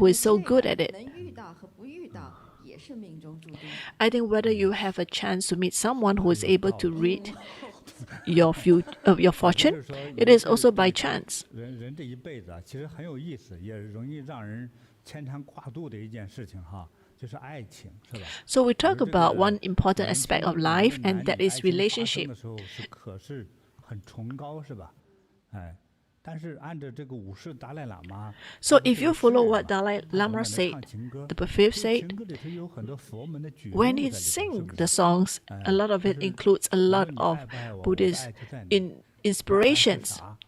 who is so good at it. 能遇到和不遇到也是命中注定。 I think whether you have a chance to meet someone who is able to read your fortune, it is also by chance. 人这一辈子啊，其实很有意思，也容易让人牵肠挂肚的一件事情哈，就是爱情，是吧？ So we talk about one important aspect of life, and that is relationship. 的时候是可是很崇高是吧？哎，但是按照这个五世达赖喇嘛， So 他说 if 这 you 个诗 follow 人 what 嘛， Dalai 他总 Lama 在那 said, 唱情歌， the Buffet 这 said, 情歌里头有很多佛门的觉悟 when 在 he 里头，是 sing 不 the 是？ songs, a lot of 就 it 是 includes a 无 lot 论你 of 爱不爱我，我的 Buddhist 爱就在你， in 我爱是 inspirations. 啥？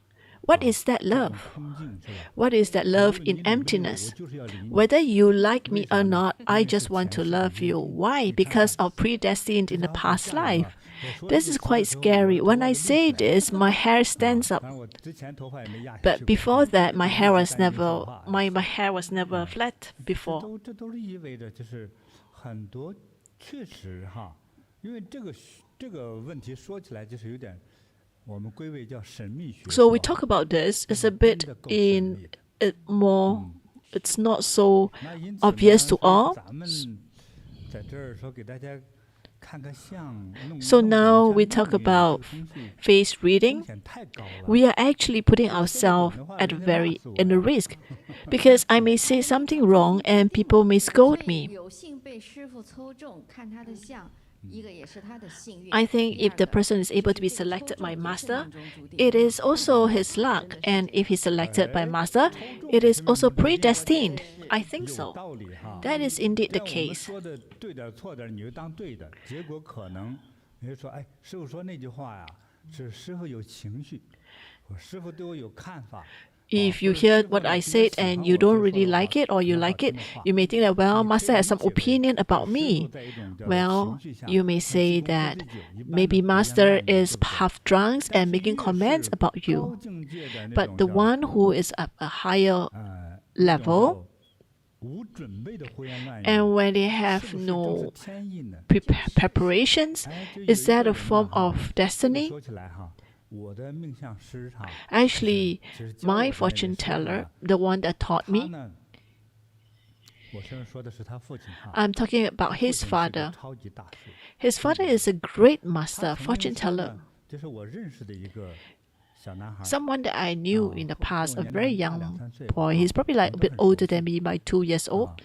What is that 这种 love? 空境是吧？ What is that 无 love 论 in 你理不理我，我 emptiness? 就是要理你。 Whether you like 为 me 啥 or 呢？ not, 因 I 为是 just want 前 to 世的 love 约 you. 定。 Why? 你看 Because 看， of predestined 这 in the 家伙 past 吓人 life. 了。我说这 This 个 is 词的 quite 时候，我 scary. 的头 When 发 I 就立 say 起来了。 this, my hair stands 啊， up. 当然我之前头发也没压下 But 去过。 before that, my 一 hair 直 was 担心说 never 话。 my hair was never flat 这 before. 都是意味着就是很多确实哈，因为这个问题说起来就是有点，我们归为叫神秘学 So 说 we 哈。 talk about this. 这 It's a 是真 bit 的够神 in 秘的。 it more. It's not so 那因此 obvious 呢， to 所以 all. 咱们在这儿说给大家看个相，弄 So 弄 now 整 we 一下 talk 弄一这 about 个东西 face 风 reading. 险太高了。 We are actually putting 我说不 ourselves 准的话， at 人 a 家骂 very 死我 in a 呀。 risk because I may say something wrong and people may 所 scold 以 me. 有幸被师傅抽中，看他的相，一个也是他的幸运。 I think 第 if 二 the 个 person is 就 able 是 to be 这个抽 selected 中 by 也是 master, 命中注定 it 的。 is also his 真 luck. 的是 And 这 if he's selected by 哎， master, 抽中 it 也 is 是 also 命中注定的。 predestined. 是 I think 有 so. 道理哈。 That is indeed the 但我们 case. 说的对点儿错点儿，你就当对的，结果可能你就说，哎，师傅说那句话呀，是师傅有情绪，我师傅对我有看法。 If you hear what I said and you don't really like it or you like it, you may think that, well, master has some opinion about me. Well, you may say that maybe master is half drunk and making comments about you. But the one who is at a higher level, and when they have no preparations, is that a form of destiny? Actually, my fortune teller, the one that taught me, I'm talking about his father. His father is a great master, fortune teller. Someone that I knew in the past, a very young boy. He's probably like a bit older than me by 2 years old.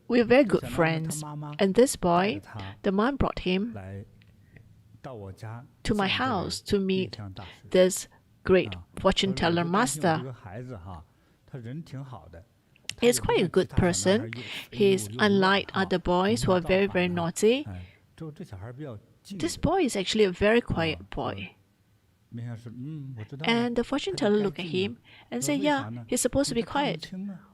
We're very good friends. And this boy, the mom brought him to my house to meet this great fortune teller master. He's quite a good person. He's unlike other boys who are very, very naughty. This boy is actually a very quiet boy. And the fortune teller looked at him and said, yeah, he's supposed to be quiet.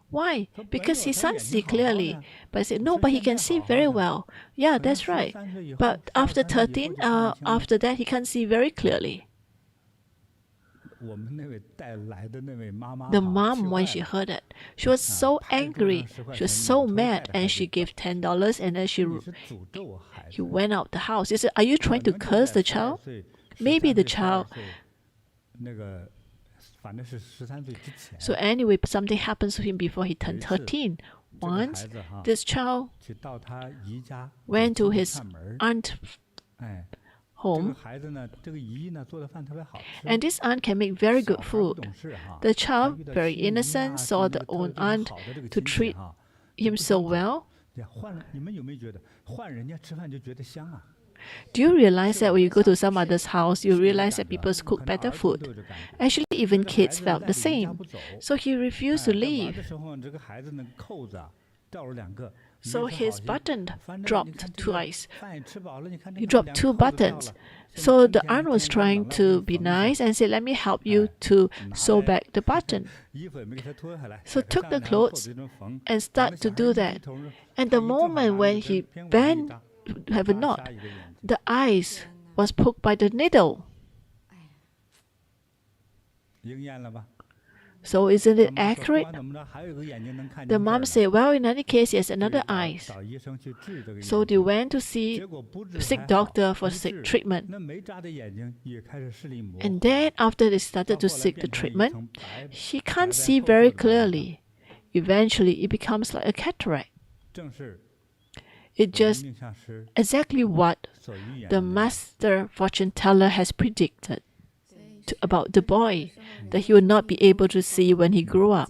Why? Because he can't see clearly. But I said, no, but he can see very well. Yeah, that's right. But after 13, after that, he can't see very clearly. The mom, when she heard it, she was so angry. She was so mad, and she gave $10, and then he went out the house. He said, are you trying to curse the child? Maybe the child. So anyway, something happens to him before he turned 13. Once, this child went to his aunt's home, and this aunt can make very good food. The child, very innocent, saw the own aunt to treat him so well. Do you realize that when you go to some other's house, you realize that people cook better food? Actually, even kids felt the same. So he refused to leave. So his button dropped twice. He dropped 2 buttons. So the aunt was trying to be nice and said, let me help you to sew back the button. So took the clothes and start to do that. And the moment when he bent to have a knot, the eyes was poked by the needle. So isn't it accurate? The mom said, well, in any case, he has another eye. So they went to see sick doctor for sick treatment. And then after they started to seek the treatment, he can't see very clearly. Eventually, it becomes like a cataract. It's just exactly what the master fortune teller has predicted about the boy, that he will not be able to see when he grew up.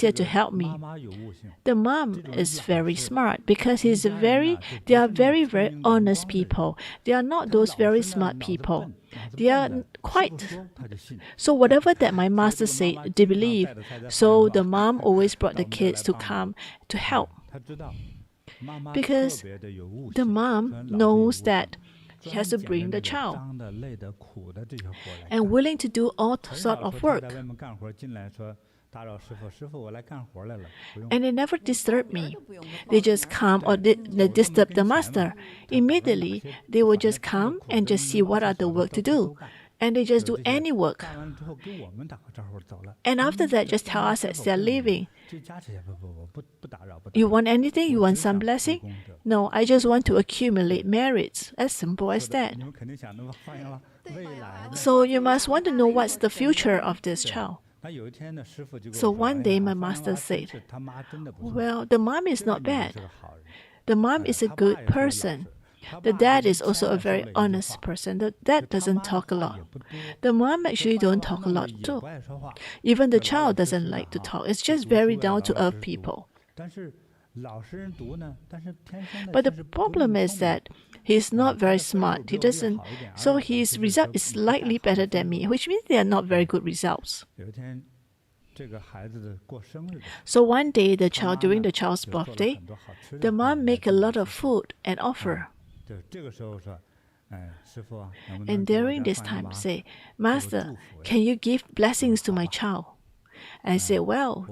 volunteer to help me. The mom is very smart because they are very, very honest people. They are not those very smart people. They are quite. So whatever that my master said, they believe. So the mom always brought the kids to come to help. Because the mom knows that she has to bring the child and willing to do all sort of work. And they never disturb me. They just come or they disturb the master. Immediately, they will just come and just see what are the work to do. And they just do any work. And after that, just tell us that they're leaving. You want anything? You want some blessing? No, I just want to accumulate merits. As simple as that. So you must want to know what's the future of this child. So one day my master said, well, the mom is not bad. The mom is a good person. The dad is also a very honest person. The dad doesn't talk a lot. The mom actually don't talk a lot too. Even the child doesn't like to talk. It's just very down-to-earth people. But the problem is that he's not very smart. He doesn't, so his result is slightly better than me, which means they are not very good results. So one day, during the child's birthday, the mom make a lot of food and offer. And during this time, say, Master, can you give blessings to my child? And I say, well,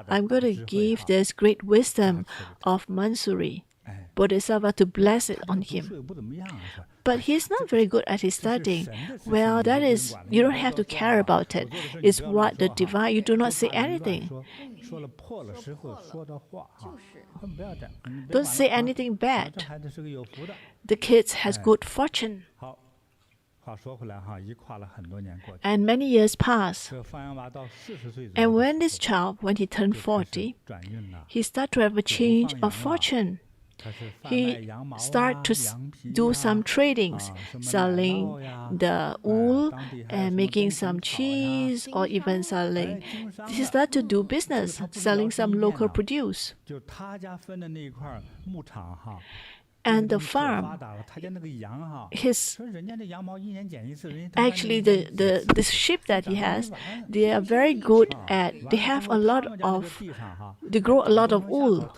I'm going to give this great wisdom of Mansuri, Bodhisattva, to bless it on him. But he's not very good at his studying. Well, that is, you don't have to care about it. It's what the divine, you do not say anything. Don't say anything bad. The kid has good fortune. And many years pass. And when this child, when he turned 40, he started to have a change of fortune. He started to do some tradings, selling the wool and making some cheese, or even selling. He started to do business, selling some local produce. And the farm, actually the sheep that he has, they are very good at, they have a lot of, they grow a lot of wool.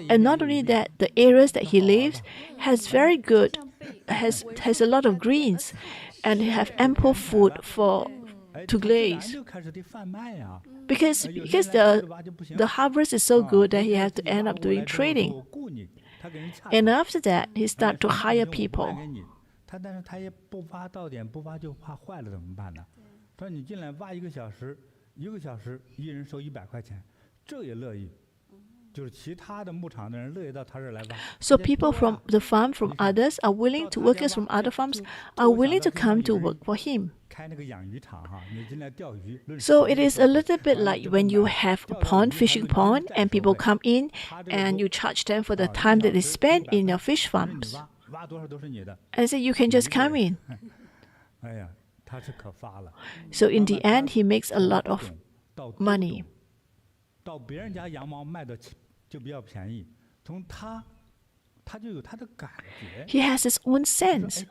And not only that, the areas that he lives has very good, has a lot of greens, and they have ample food to glaze. Because the harvest is so good that he has to end up doing trading. And after that, he started to hire people. So people from the farm, from others, are willing to, workers from other farms are willing to come to work for him. So it is a little bit like when you have a pond, fishing pond, and people come in and you charge them for the time that they spend in your fish farms. And so you can just come in. So in the end, he makes a lot of money. He has his own sense.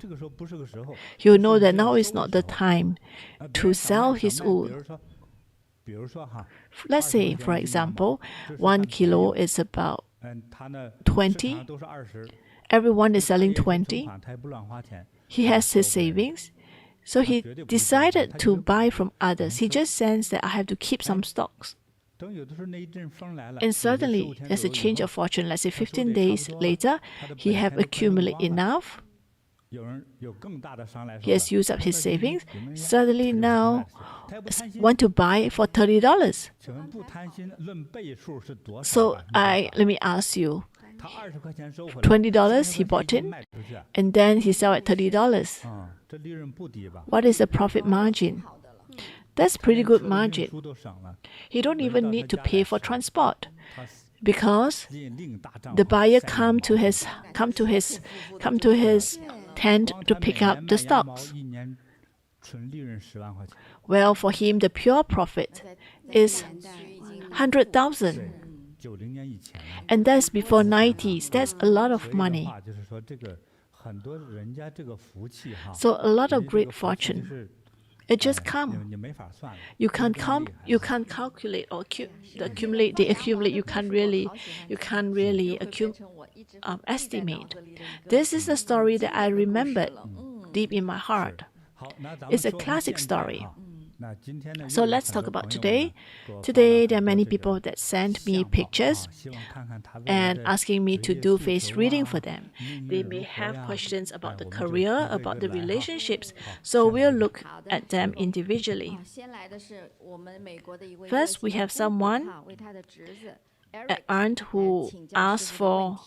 He'll know that now is not the time to sell his wool. Let's say, for example, 1 kilo is about 20. Everyone is selling 20. He has his savings. So he decided to buy from others. He just sensed that I have to keep some stocks. And suddenly, there's a change of fortune. Let's say 15 days later, he have accumulated enough. He has used up his savings. Suddenly now, want to buy for $30. So let me ask you, $20 he bought in, and then he sell at $30. What is the profit margin? That's pretty good margin. He don't even need to pay for transport, because the buyer come to his tent to pick up the stocks. Well, for him, the pure profit is 100,000. And that's before 90s. That's a lot of money. So a lot of great fortune. It just comes. You can't calculate or accumulate. You can't really estimate. This is a story that I remembered deep in my heart. It's a classic story. So let's talk about today. Today, there are many people that send me pictures and asking me to do face reading for them. They may have questions about the career, about the relationships, so we'll look at them individually. First, we have someone, an aunt, who asked for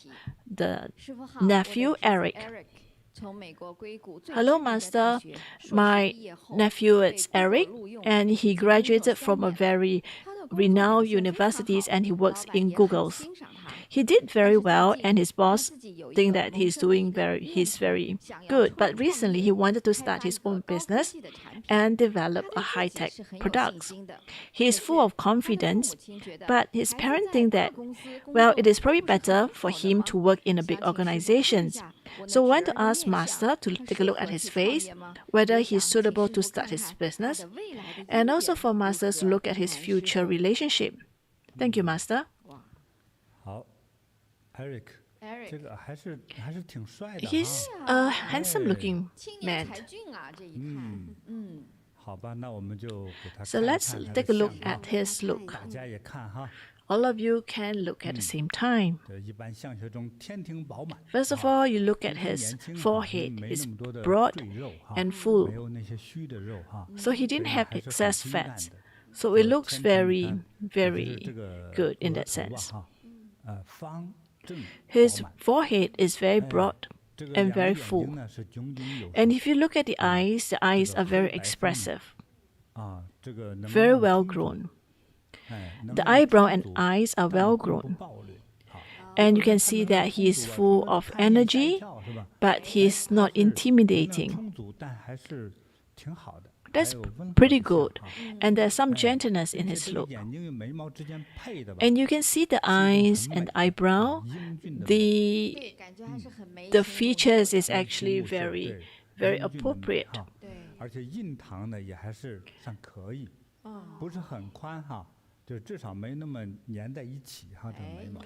the nephew, Eric. Hello, Master. My nephew is Eric, and he graduated from a very renowned universities, and he works in Google's. He did very well, and his boss think that he's very good. But recently, he wanted to start his own business and develop a high-tech products. He is full of confidence, but his parents think that, well, it is probably better for him to work in a big organization. So I want to ask Master to take a look at his face, whether he's suitable to start his business, and also for Master to look at his future relationship. Thank you, Master. 好 ，Eric， 这个还是挺帅的 He's a handsome-looking man. 好吧，那我们就给他 So 看 let's 看他的 take a look 相貌 at his look. 大家也看哈。 All of you can look at the same time. 一般相学中天庭饱满。 First of all, you look at his forehead. It's broad and full. 没有那些虚的肉哈。 So he didn't have excess fat. So it looks very good in that sense. 方正 His forehead is very broad 这个 and 两个 very 眼 full. 睛呢是炯炯有神 And if you look at the eyes are very expressive, 啊，这个能 very 量 well 充足 grown. 哎，能 The 量 eyebrow 充 and 足 eyes are 但 well 不 grown. 暴力好 And you can see that he is full of energy, but he's not 能量 intimidating. 充足但还是挺好的 That's 还有温和 pretty 的相 good. 哈 And there's some 哎 gentleness in 并且 his 这个 look. 眼睛与眉毛之间配的吧 And you can see the eyes and eyebrow. 英俊的 The features is actually very, very 英俊的美 appropriate. 哈而且印堂呢也还是算可以，不是很宽哈，就至少没那么粘在一起哈，这个眉毛。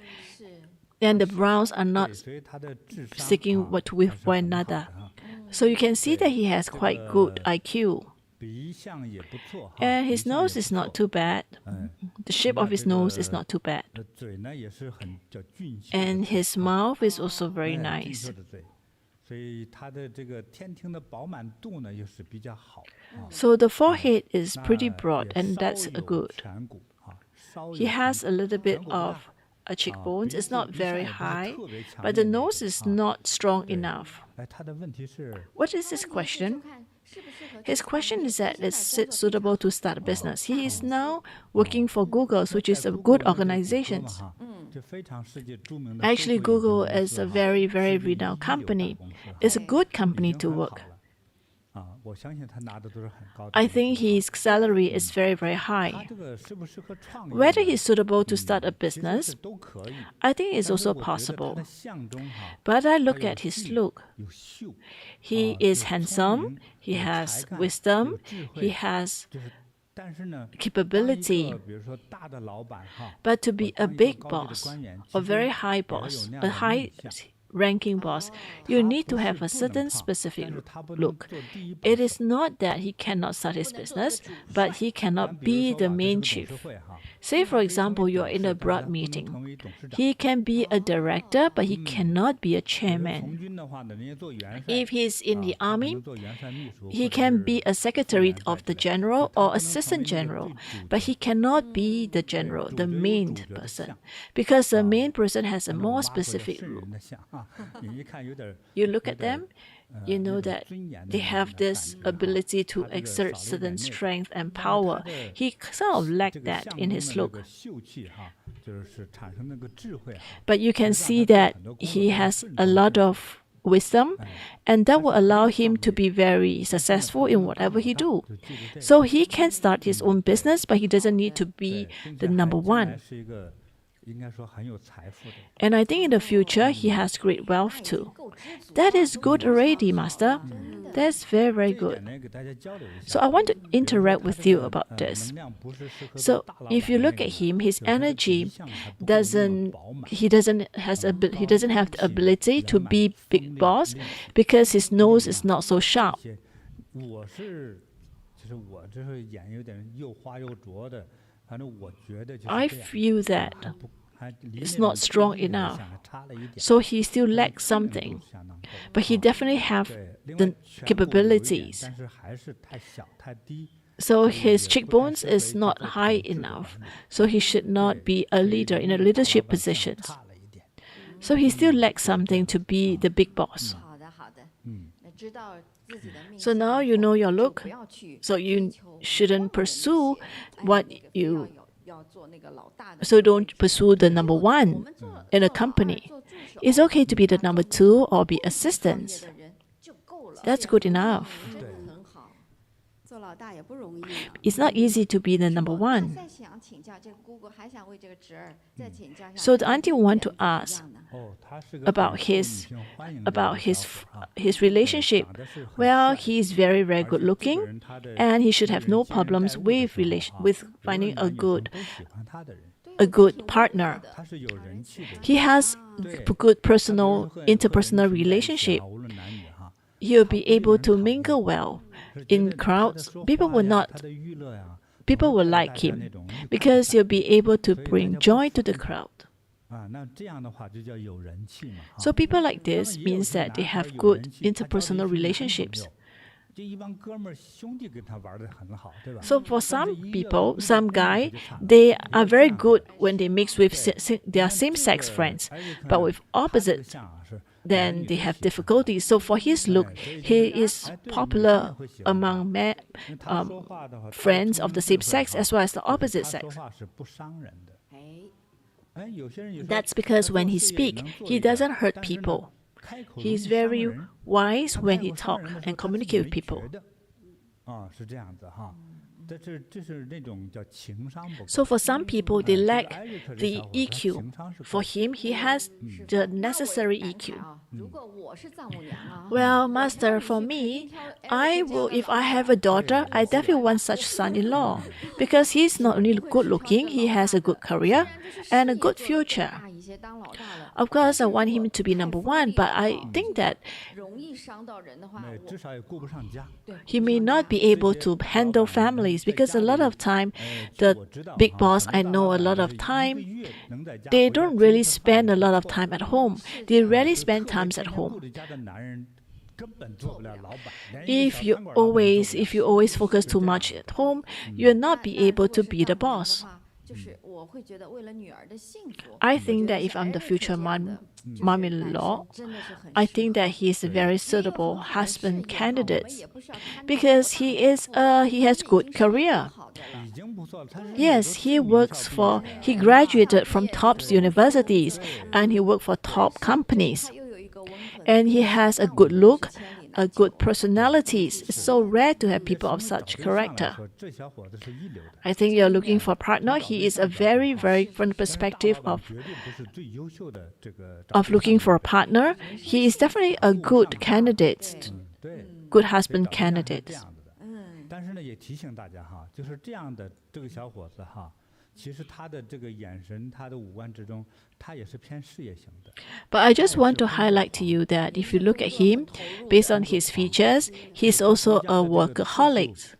And the brows are 对， not 所以他的智商 sticking 啊 with 还是 one 很好 another. 的哈 So you can see that he has quite good IQ. 鼻相也不错哈， And 鼻 his 相也 nose is 不 not 错 too bad. 哎， The shape of his nose is not too bad. 嘴呢也是很叫俊秀的 And 嘴 his mouth is also very 哎俊 nice. 秀的嘴，所以他的这个天庭的饱满度呢又是比较好啊。 So the forehead is 那 pretty 也 broad, and 稍 that's a 有 good. 颧骨啊，稍 He 有 has 颧 a little 颧 bit 骨不大 of a cheekbone. 鼻 It's 子 not 鼻相 very 也不是 high, 特别强 but the 烈那 nose 种 is 啊 not strong 对 enough. 哎，他的问题是 What is his question? His question is that is it suitable to start a business? He is now working for Google, which is a good organization. 哈，这非常世界著名的 Actually, 搜索引擎 Google 公 is 司 a 哈 very, 世 very 界 renowned 一流大 company. 公司哈 It's a good 已 company 经 to 很好 work. 了啊，我相信他拿的都是很高的 I 工资 think 哈 his salary is very, very 他 high. 这个适不适合创业 Whether 呢 he's suitable to start a 其实 business, 是都可以， I think 但 is 是 also 我觉得他 possible. 的相中哈， But I 他 look 有 at his 劲 look. 有秀， He 啊 is 有聪 handsome, 明 he 有 has 才干 wisdom, 有智 he 慧， has 就是但是呢，当一 capability. 个比如说大的老板哈， But to 或 be a 当一个 big 高级的 boss, 官员， a 其实 very 也 high 要有 boss, 那 a 样的 high 内向。 ranking boss, you 他 need 不 to 是 have a 不能 certain 创， specific 但是他不能 look. 做第一把 It 手。 is not that he cannot start his business, but he 咱 cannot 比如 be 说 the 吧，这是 main 个董 chief. 事会哈， Say, 他 for 可以成 example, 为 you're 董 in 事， a 但是 broad 他不能 meeting. 成为董事长。 He can be a director, but he cannot be a 比如 chairman. 从军的话呢，人家做元帅， If he's in the 啊，他可 army, 能做元帅秘书， he 或者 can 是 be a 副 secretary 元帅 of 之 the 类的， general 他 or 不能成为 assistant 那个 general, 最主 but 角 he cannot be the 对 general, 主 the 角有 main 主角的 person, 相 because the 啊 main person has a 那我 more 挖过叫 specific 圣 role. 人的相啊，你一看有点 You look 有 at 点 them, you 那 know 种 that 尊严的 they 那 have 种感 this 觉哈。 ability to 他这个 exert 少了一点 certain 那个， strength and 但是他 power. 的 He sort of 这 lacked 个 that 相 in 中 his 的那 look. 个秀气哈，就是产生那个智慧哈， But you 能 can 让 see 他做 that 很多工作 he 都是 has 顺 a 畅 lot 顺 of wisdom, 哎， and that 但 will 是可 allow 以 him 创 to be 业， very 但是呢， successful 不 in 能干 whatever 老 he 大， do. 就记住这个。 So he can start his own 对 business, but he doesn't need to 对， be 并 the 且还 number 将来 one. 是一个应该说很有财富的。 And I think in the future he has great wealth too. That is good already, Master. That's very, very 这一点 good. 呢，给大家交流一 So 下。 I want to 比如说 interact 他 with 这 you 个 about this. 能量不是适合 So 做大老 if you 板的 look 那 at 个， him, his 就是他的鼻 energy 相还不够那么 doesn't 饱满。 he doesn't has he doesn't have the 高 ability 气 to 圆满 be 锋 big 利 boss 立体 because his nose 力 is 量 not so 这 sharp. 些，我是，就是我这是眼有点又花又浊的，反正我觉得就是 I 这样， feel that 还不还离 it's 那 not 种 strong 最厉害的 enough. 相还差了一点， So he still 但是 lacks 知名 something, 度相当够。 but he 啊 definitely have 对，另 the 外颧骨有一点， capabilities. 但是还是太小太低， So 所以 his 也不太 cheekbones 适合 is 去 not 做 high 统治的 enough. 管理。 So he should 对， not be a 所以 leader 离 in a 那个大老 leadership 板相 positions. 差了一点。 So he still lacks something to be the big boss. 好的，好的。嗯。So now you know your look, so you shouldn't pursue what you, so don't pursue the number one in a company. It's okay to be the number two or be assistants. That's good enough. It's not easy to be the number one. So the auntie want to ask about his relationship. Well, he is very, very good looking, and he should have no problems with finding a good partner. He has good interpersonal relationship. He'll be able to mingle well in crowds. People will like him because he'll be able to bring joy to the crowd. So people like this means that they have good interpersonal relationships. So for some people, some guy, they are very good when they mix with their same-sex friends, but with opposite, then they have difficulties. So for his look, he is popular among friends of the same sex as well as the opposite sex. That's because when he speaks, he doesn't hurt people. He is very wise when he talks and communicates with people. So for some people, they lack the EQ. For him, he has the necessary EQ. Well, Master, for me, if I have a daughter, I definitely want such son-in-law because he's not only good looking, he has a good career and a good future. Of course, I want him to be number one, but I think that he may not be able to handle families because a lot of time, the big boss I know a lot of time, they don't really spend a lot of time at home. They rarely spend time at home. If you always focus too much at home, you'll not be able to be the boss. I think that if I'm the future mom-in-law, I think that he is a very suitable husband candidate because he has good career. Yes, he graduated from top universities and he worked for top companies. And he has a good look, a good personality. It's so rare to have people of such character. I think you're looking for a partner. He is a very, very, from the perspective of looking for a partner, he is definitely a good candidate, good husband candidate. But I just want to highlight to you that if you look at him, based on his features, he's also a workaholic.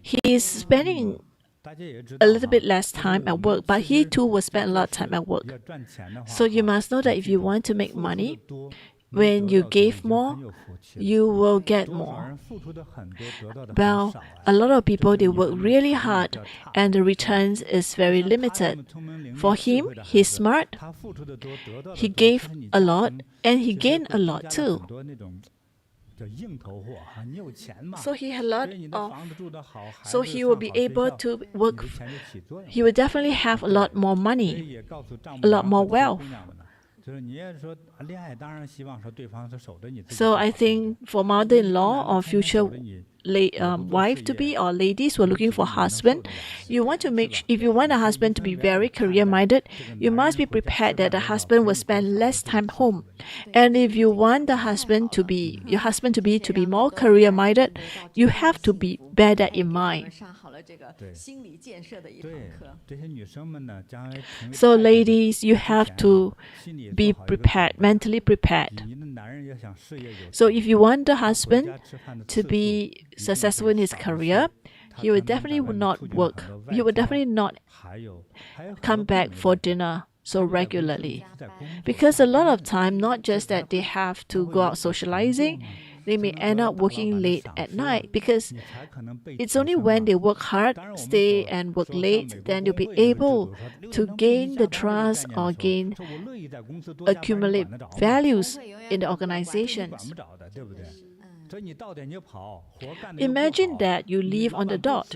He's spending a little bit less time at work, but he too will spend a lot of time at work. So you must know that if you want to make money, when you give more, you will get more. Well, a lot of people, they work really hard and the returns is very limited. For him, he's smart, he gave a lot and he gained a lot too. So he had a lot of, so he will be able to work, he will definitely have a lot more money, a lot more wealth. So I think for mother-in-law or future wife-to-be or ladies who are looking for a husband, if you want a husband to be very career-minded, you must be prepared that the husband will spend less time home. And if you want your husband to be more career-minded, you have to bear that in mind. So ladies, you have to be prepared, mentally prepared. So if you want the husband to be successful in his career, he will definitely not work. He will definitely not come back for dinner so regularly. Because a lot of time, not just that they have to go out socializing, they may end up working late at night because it's only when they work hard, stay and work late, then you'll be able to gain the trust or accumulate values in the organizations. Imagine that you leave on the dot.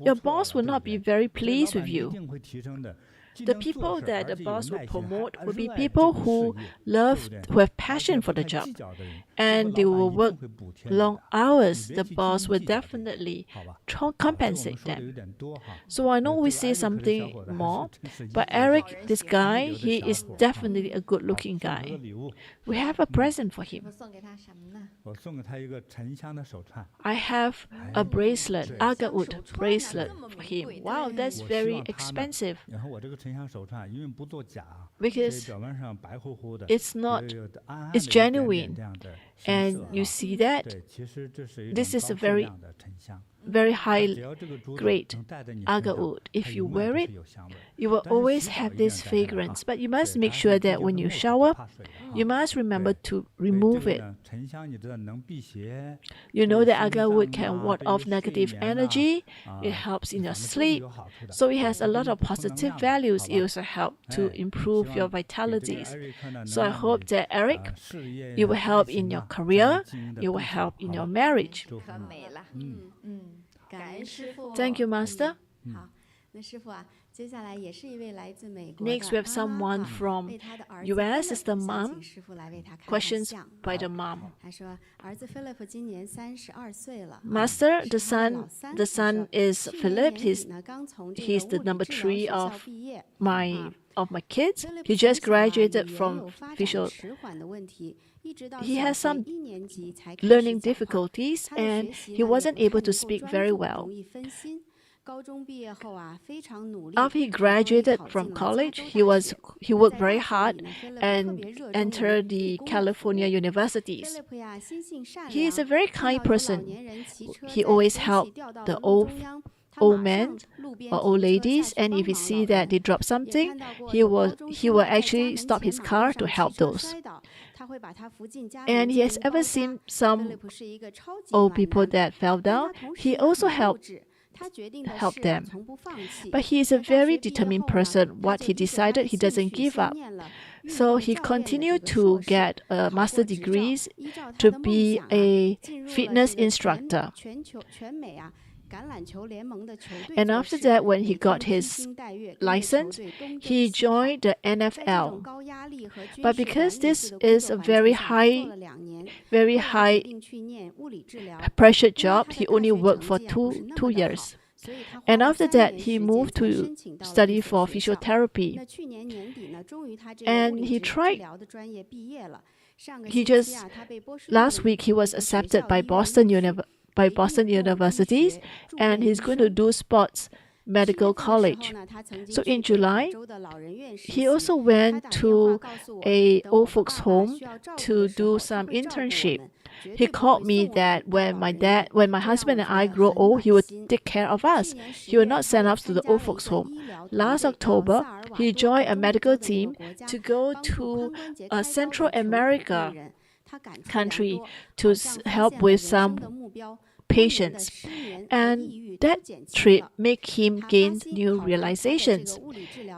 Your boss will not be very pleased with you. The people that the boss will promote will be people who have passion for the job, and they will work long hours. The boss will definitely compensate them. So I know we say something more, but Eric, this guy, he is definitely a good-looking guy. We have a present for him. I have a bracelet, agate bracelet for him. Wow, that's very expensive. Because it's genuine. And you see that this is a very high grade agate wood. If you wear it, you will always have this fragrance. But you must make sure that when you shower, you must remember to remove it. You know that agate wood can ward off negative energy. It helps in your sleep. So it has a lot of positive values. It also helps to improve your vitalities. So I hope that Eric, you will help in your career, you will help in your marriage. Thank you, Master. Next, we have someone from US. It's the mom. Questions by the mom. Master, the son is Philip. He's the number 3 of my kids. He just graduated from He has some learning difficulties and he wasn't able to speak very well. After he graduated from college, he worked very hard and entered the California universities. He is a very kind person. He always helped the old men or old ladies, and if he see that they drop something, he will actually stop his car to help those. And he has ever seen some old people that fell down. He also helped them. But he is a very determined person. What he decided, he doesn't give up. So he continued to get master degrees to be a fitness instructor. And after that, when he got his license, he joined the NFL. But because this is a very high pressure job, he only worked for two years. And after that, he moved to study for physiotherapy. And he tried. Last week, he was accepted by Boston University, and he's going to do sports medical college. So in July, he also went to a old folks home to do some internship. He called me that when my husband and I grow old, he would take care of us. He will not send us to the old folks home. Last October, he joined a medical team to go to a Central America country to help with some patients, and that trip made him gain new realizations.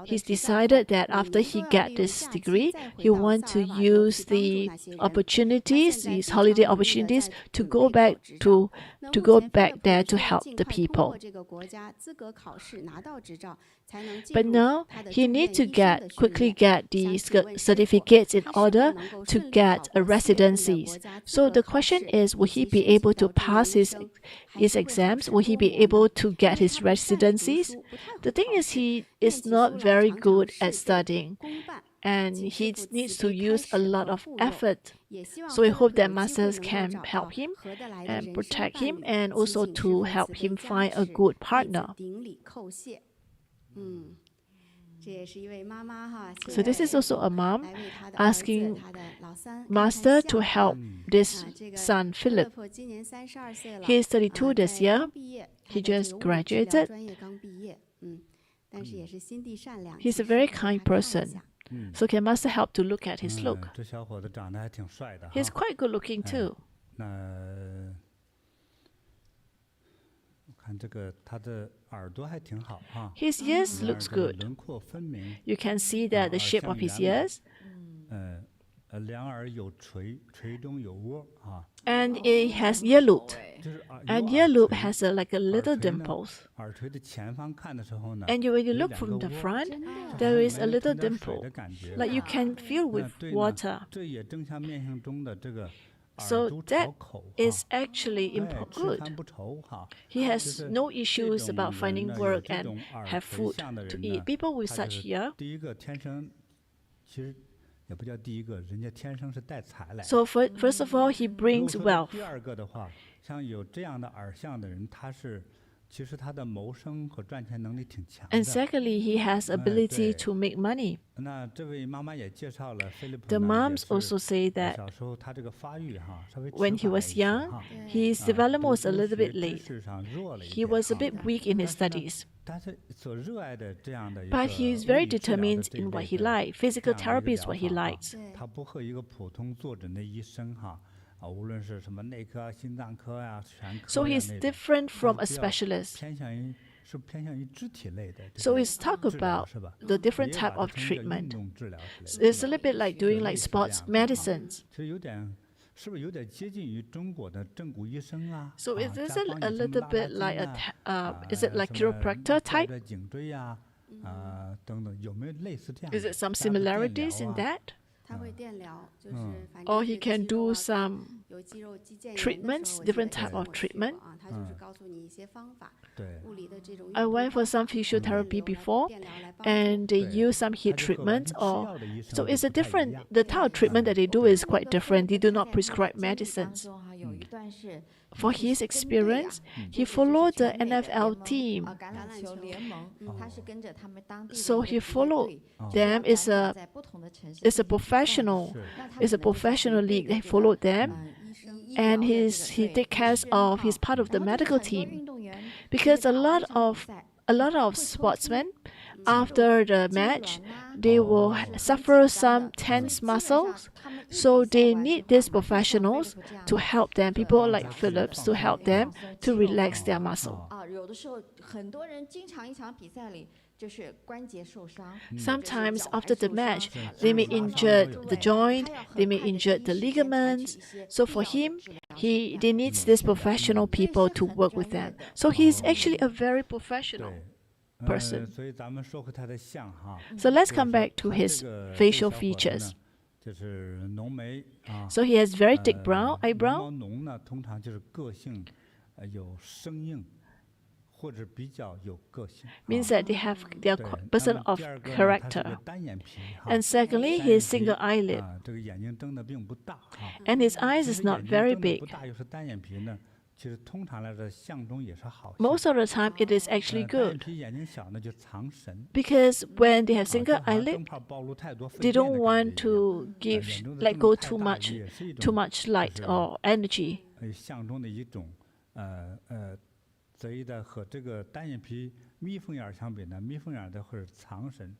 He's decided that after he got this degree, he wants to use the opportunities, these holiday opportunities, to go back there to help the people. But now he needs to quickly get the certificates in order to get residencies. So the question is, will he be able to pass his exams? Will he be able to get his residencies? The thing is, he is not very good at studying, and he needs to use a lot of effort. So we hope that masters can help him and protect him, and also to help him find a good partner. So this is also a mom asking Master to help this son, Philip. He is 32 this year. He just graduated. He's a very kind person. So can Master help to look at his look? He's quite good looking too. 那我看这个他的耳朵还挺好啊。 His ears looks good. 轮廓分明。 You can see that the shape of his ears. 两耳有垂，垂中有窝啊。 And it has ear loop. 就是 And ear loop has like a little dimples. 耳垂的前方看的时候呢， And when you 有 look 两 from 个 the 窝 front, 就 there 好 is 像 a 没 little 喷点水 dimple, 的感觉。 like you can feel 那 with 对呢 water. 这也正像面相中的这个 So 耳珠 that 朝口 is 啊。 actually 吃 good. 饭不愁哈。 He 就 has 是 no 这 issues 种 about 人 finding 呢，有 work 这 and 种耳 have 垂 food 像的 to 人 eat. 呢， People with 他 such 就是 ear. 第一个天生，其实也不叫第一个，人家天生是带财来的。 So first of all, he 如果 brings 说 wealth. 第二个的话，像有这样的耳相的人，其实他的谋生和赚钱能力挺强 And 的。 secondly, he has ability 对。 to make money. 那这位妈妈也介绍了，菲利普 The 呢 moms 也 also 是 say that 小时候他这个发育哈稍微迟 when he 缓了 was 一些 young, 哈。 his 啊 development 读 was a 书 little 学 bit 知 late. 识上弱了一 He 点 was a 哈 bit weak in his 但是呢 studies. 但是所热爱的这样的一个 But he is 物 very 理治疗的 determined 这一 in what 类 he 的 likes. 这 Physical 样的一 therapy 个 is 疗 what he 法哈 likes. 对他不和一个普通坐诊的医生哈无论是什么内科啊、心脏科呀、全科 So 呀 he's 那种， different from a 他是比较 specialist. 偏向于肢体类的这 So 个 let's talk 治疗 about 是吧？ the 也 different 有 type 把它 of 称叫运 treatment. 动治疗之类的。 It's a little bit like doing like sports medicines. 其实有点，是不是有点接近于中国的正骨医生啊？ So is this 家帮 a 你什么 little 拉 bit 拉 like 筋 is it like 什么 chiropractor 拽 type? 拽颈椎呀，等等，有没有类似这样 Is 的？ it some 加个电疗 similarities in 啊 that? 他会电疗，就是反 Or 正 he 这个 can 肌肉 do 啊 some 有肌肉肌腱炎的 treatments, 时候，我记得 different 以 type 前 of 我去 treatment. 过啊，他就是告诉你一些方法，对，物理的这种运 I 动 went for 方 some 法 physiotherapy 电流来 before, 电疗来帮助 and they 对 use some heat 它就和完 treatments 全吃 or 药的医生 so 就 it's a 不太一 different 样 the type of treatment that they do is quite different. They do not prescribe 当 medicines. 中哈有一段是 For 它是 his 针对啊 experience, 就 he 是 followed the 全美的 NFL 联盟 team. 橄榄球联盟，他是跟着他们当地的 So 一个 he 职业 followed 队 them. 去 Is 要 a 在不同的城市 is a 进行比赛 professional. 是那他 Is a 可能就是 professional 对 league. 着 They 这个 followed them, 医生 医 and 疗的这 he 个队 take care 宣 of 号 he's part of the 然后就是 medical 很多 team 运动员 because a 就是打完 lot 一场 of 比赛 a lot of 会抽筋 sportsmen 肌肉 after the 痉 match 挛啊 they will Oh. suffer 很紧张 some 的 tense 所以基本上 muscles. 他们一 So 比赛 they 完 need 之后 these 马上像 professionals 菲利普这样 to 的 help them, 这 people 个 like 放松 Phillips, 放 to 松 help 放 them 放松 to 肌肉 relax 放 their 松 muscle. 哦啊，有的时候很多人经常一场比赛里就是关节受伤， Sometimes 脚踝 after the 受伤 match, 啊 they may 拉伤 injure 对 the 对 joint, 他要很 they may 快地 injure 第一 the 时间采取 ligaments. 一些 So 必 for 要的 him, 治疗手 he 段 they needs this professional 所以 people 是 to 很 work 专 with 业 them. 的 So he's Oh. actually a very professional. 对， person 所以咱们说回他的像哈， So let's 就是 come 说 back to 他 his 这个 facial 小伙子 features. 呢就是浓眉啊， So he has very thick brown 眉 eyebrow. 毛浓呢，通常就是个性有生硬，或者比较有个性。 Means that they are 对， person 那么 of 第二个呢，他是个 character. 单眼皮哈， And secondly, 单 he 眼 is 皮 single eyelid. 这个眼睛瞪得并不大哈。 And his eyes 其 is 实 not 眼睛 very 瞪得 big. 不大又是单眼皮呢，其实通常来说相中也是好相。 Most of the time, it is actually 单眼 good 皮眼睛小呢就藏神。 because when they have 啊 single 正好 eyelid, 灯泡暴露太多粪 they 便的 don't 感 want 觉一样 to give 眼中的 let 灯 go 太 too 大 much 也是一 too 种 much light 是 or energy. 相中的一种贼的和这个单眼皮眯缝眼儿相比呢，眯缝眼儿的或者藏神，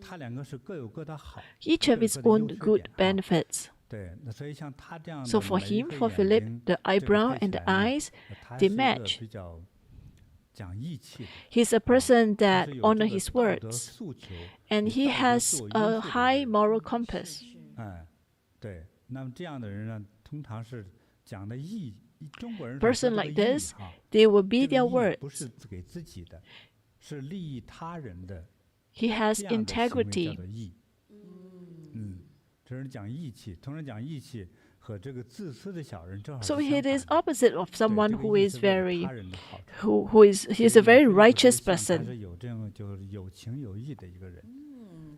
它两个是各有各的好。 Each of its own good benefits. 对，那所以像他这样的 So for 眉 him, 和 for 眼 Philip, 睛 the 这个 eyebrow 配 and 起 the 来呢 eyes, 他 they 是一个 match. 比较讲义气的， He's a person 他 that 是有 honor 这个 his 道德 words, 诉求， and 以 he 道德 has 做因 a 素的 high 人 moral compass. 哎，对，那么这样的人呢，通常是讲的义，中国人 Person 说这 like 个义 this, 哈， they will be 这个 their 义不 words. 是给自己的，是利益他人的， He has 这样的行为叫 integrity. 做义。这是讲义气，同时讲义气和这个自私的小人正好是 So 相 he 反 is 的。 opposite of 对 someone 这个 who 义 is 是为了 very 他人的好处。 who is he's a very 所以 righteous 他 person. 是有这样就是有情有义的一个人。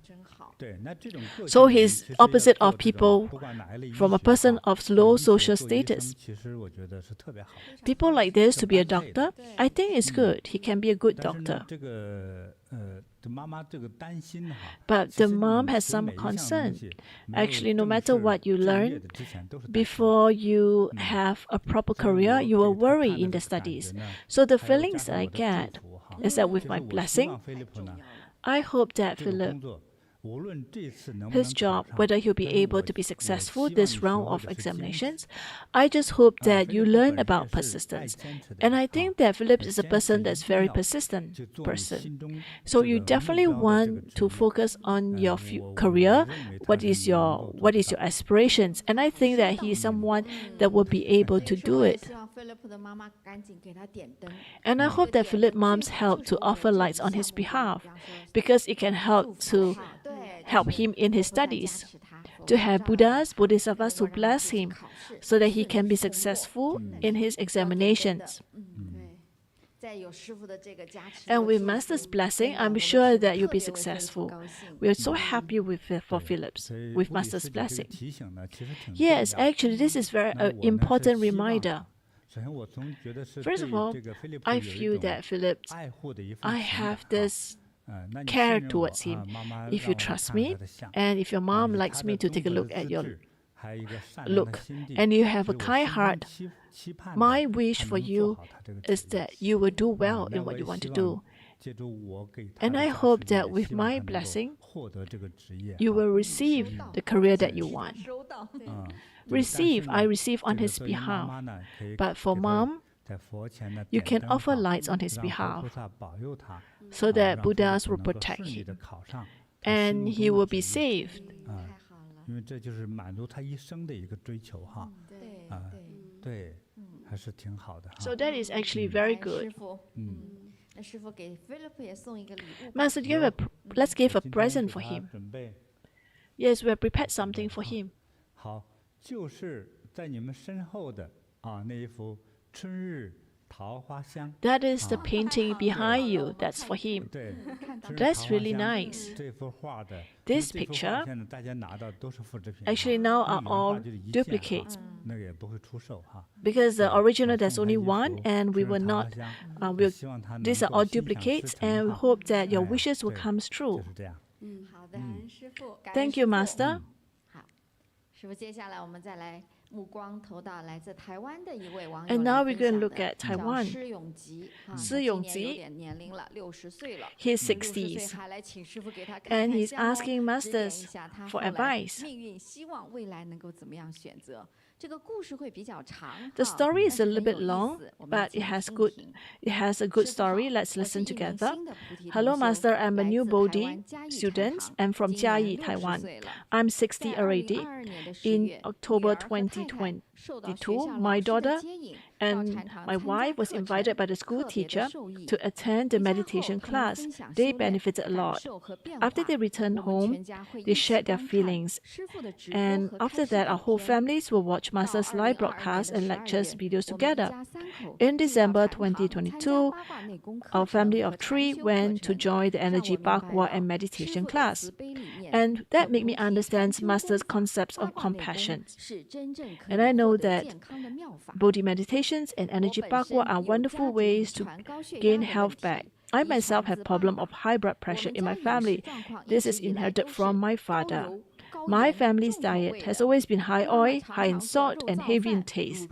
真好。对，那这种个 So 性的人 he's 其实要 opposite 做 of 这种 people 不管哪一类医 from a 学 person 哈 of 做 low 医学 social 做医生 status. 其实我觉得是特别好的。 People like this to be a 是般配的。 doctor, I think it's good. He can be a good 但是呢 doctor.，这个这妈妈这个担心哈， But 其 the 实 mom 你 has 学 some 每一项东 concern. 西没有 Actually, no 正 matter 式 what you 正 learn, 业的之前都是担心的。 before you have a proper 所以 career, 我 you will 给他 worry 看 in 的 the 这个感 studies. 觉呢， So the 还有加 feelings 上 I 我的 get 祝福哈， is that with 就是 my 我希 blessing, 望菲利普呢， I hope that 这个 Philip 工作 his job, whether he'll be able to be successful this round of examinations. I just hope that you learn about persistence. And I think that Philip is a person that's very persistent person. So you definitely want to focus on your career. What is your aspirations? And I think that he is someone that will be able to do it. And I hope that Philip moms help to offer lights on his behalf, because it can help him in his studies, to have Buddhas, Bodhisattvas who bless him so that he can be successful in his examinations. And with Master's blessing, I'm sure that you'll be successful. We are so happy for Phillips with Master's blessing. Yes, actually, this is very important reminder. First of all, I feel that Phillips, I have this care towards him. If you trust me, and if your mom likes me to take a look at your look, and you have a kind heart, my wish for you is that you will do well in what you want to do. And I hope that with my blessing, you will receive the career that you want. I receive on his behalf. But for mom, you can offer lights on his behalf so that Buddhas will protect him and he will be saved. So that is actually very good. Master, let's give a present for him. Yes, we have prepared something for him. That is the painting behind you. That's for him. That's really nice. This picture actually now are all duplicates, because the original there's only one, and we will not. These are all duplicates, and we hope that your wishes will come true. Thank you, Master. And now we're going to look at Taiwan. Shi Yongji, he's 60s, and he's asking Masters for advice. The story is a little bit long, but it has a good story. Let's listen together. Hello, Master. I'm a new Bodhi student. I'm from Jiayi, Taiwan. I'm 60 already. In October 2022, my daughter and my wife was invited by the school teacher to attend the meditation class. They benefited a lot. After they returned home, they shared their feelings. And after that, our whole families will watch Master's live broadcasts and lectures videos together. In December 2022, our family of 3 went to join the Energy Bagua and meditation class. And that made me understand Master's concepts of compassion. And I know that Bodhi meditations and Energy Bagua are wonderful ways to gain health back. I myself have a problem of high blood pressure in my family. This is inherited from my father. My family's diet has always been high oil, high in salt, and heavy in taste.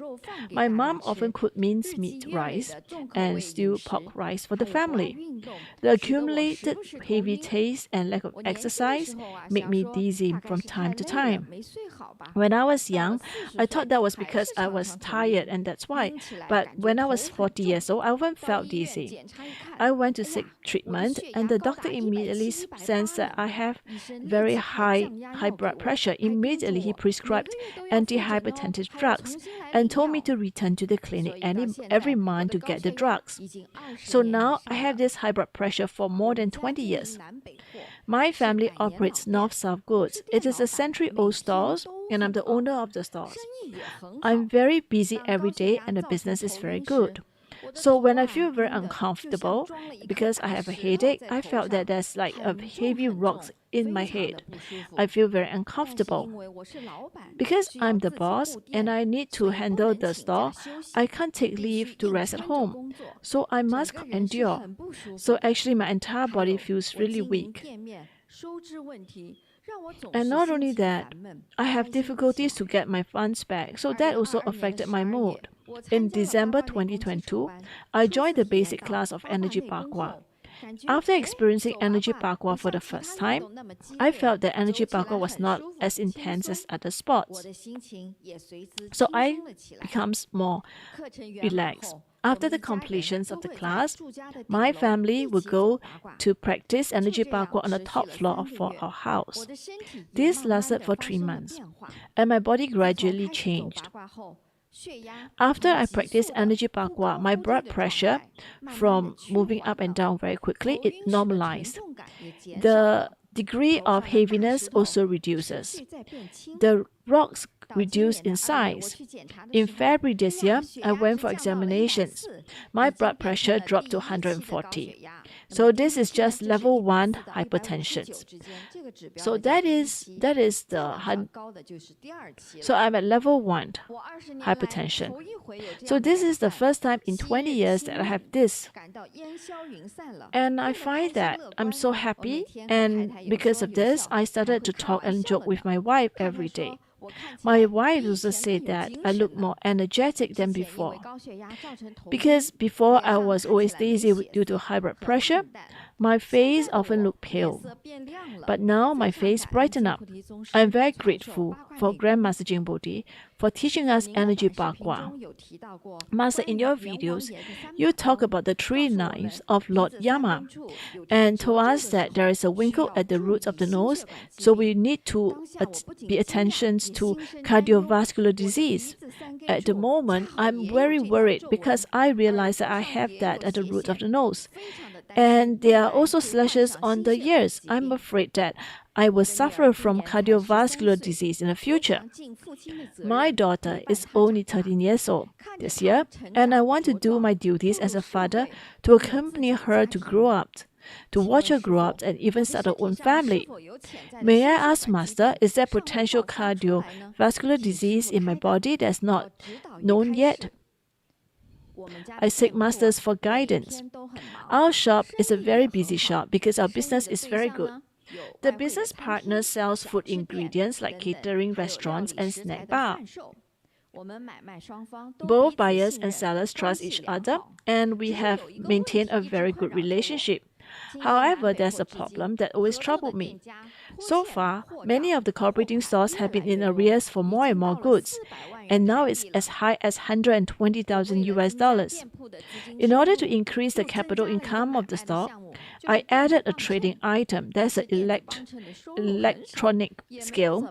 My mom often cooked minced meat rice and stewed pork rice for the family. The accumulated heavy taste and lack of exercise made me dizzy from time to time. When I was young, I thought that was because I was tired, and that's why. But when I was 40 years old, I often felt dizzy. I went to seek treatment, and the doctor immediately sensed that I have very high blood pressure. Immediately, he prescribed antihypertensive drugs and told me to return to the clinic every month to get the drugs. So now I have this high blood pressure for more than 20 years. My family operates North-South Goods. It is a century-old store, and I'm the owner of the stores. I'm very busy every day, and the business is very good. So when I feel very uncomfortable because I have a headache, I felt that there's like a heavy rocks in my head. I feel very uncomfortable. Because I'm the boss and I need to handle the store, I can't take leave to rest at home. So I must endure. So actually my entire body feels really weak. And not only that, I have difficulties to get my funds back, so that also affected my mood. In December 2022, I joined the basic class of Energy Bagua. After experiencing energy bakwa for the first time, I felt that energy bakwa was not as intense as other sports. So I becomes more relaxed. After the completions of the class, my family would go to practice energy bakwa on the top floor of our house. This lasted for 3 months, and my body gradually changed. After I practiced energy bakwa, my blood pressure from moving up and down very quickly, it normalized. The degree of heaviness also reduces. The rocks reduce in size. In February this year, I went for examinations. My blood pressure dropped to 140. So this is just level 1 hypertension. So that is so I'm at level 1 hypertension. So this is the first time in 20 years that I have this. And I find that I'm so happy, and because of this, I started to talk and joke with my wife every day. My wife also said that I look more energetic than before. Because before I was always lazy due to high blood pressure, my face often looked pale. But now my face brightened up. I am very grateful for Grandmaster JinBodhi for teaching us energy bakwa. Master, in your videos, you talk about the 3 knives of Lord Yama and told us that there is a wrinkle at the roots of the nose, so we need to pay attention to cardiovascular disease. At the moment, I'm very worried because I realize that I have that at the root of the nose. And there are also slashes on the ears. I'm afraid that I will suffer from cardiovascular disease in the future. My daughter is only 13 years old this year, and I want to do my duties as a father to accompany her to grow up, to watch her grow up and even start her own family. May I ask, Master, is there potential cardiovascular disease in my body that's not known yet? I seek Masters for guidance. Our shop is a very busy shop because our business is very good. The business partner sells food ingredients like catering, restaurants, and snack bar. Both buyers and sellers trust each other, and we have maintained a very good relationship. However, there's a problem that always troubled me. So far, many of the cooperating stores have been in arrears for more and more goods, and now it's as high as $120,000. In order to increase the capital income of the store, I added a trading item that's an electronic scale,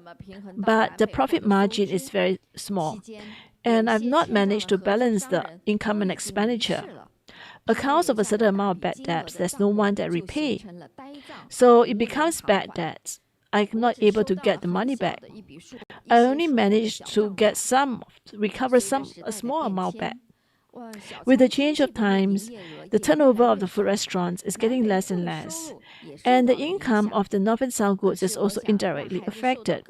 but the profit margin is very small, and I've not managed to balance the income and expenditure. Accounts of a certain amount of bad debts, there's no one that repay. So it becomes bad debts. I'm not able to get the money back. I only managed to get recover a small amount back. With the change of times, the turnover of the food restaurants is getting less and less, and the income of the North and South goods is also indirectly affected.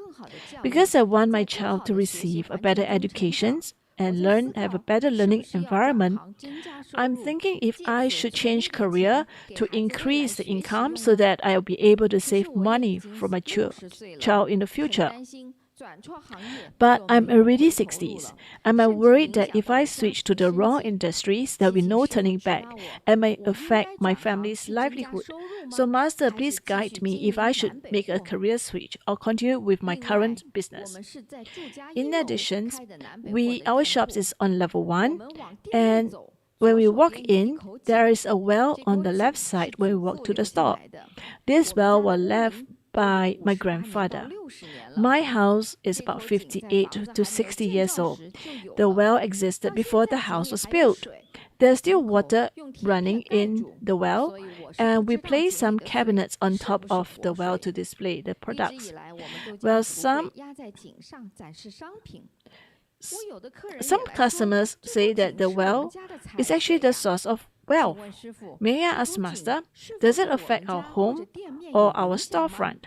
Because I want my child to receive a better education and have a better learning environment, I'm thinking if I should change career to increase the income so that I'll be able to save money for my child in the future. But I'm already 60s. I'm worried that if I switch to the wrong industries, there'll be no turning back and may affect my family's livelihood. So Master, please guide me if I should make a career switch or continue with my current business. In addition, our shops is on level 1, and when we walk in, there is a well on the left side when we walk to the store. This well was left by my grandfather. My house is about 58 to 60 years old. The well existed before the house was built. There's still water running in the well, and we place some cabinets on top of the well to display the products. Well, some customers say that the well is actually the source of wealth. May I ask, Master, does it affect our home or our storefront?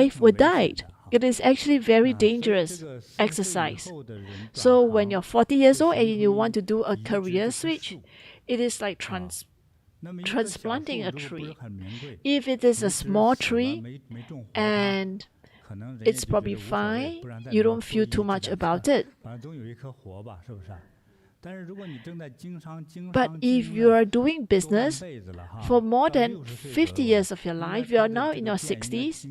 wife were died. It is actually very dangerous exercise. So when you're 40 years old and you want to do a career switch, it is like transplanting a tree. If it is a small tree and it's probably fine, you don't feel too much about it. But if you are doing business for more than 50 years of your life, you are now in your 60s,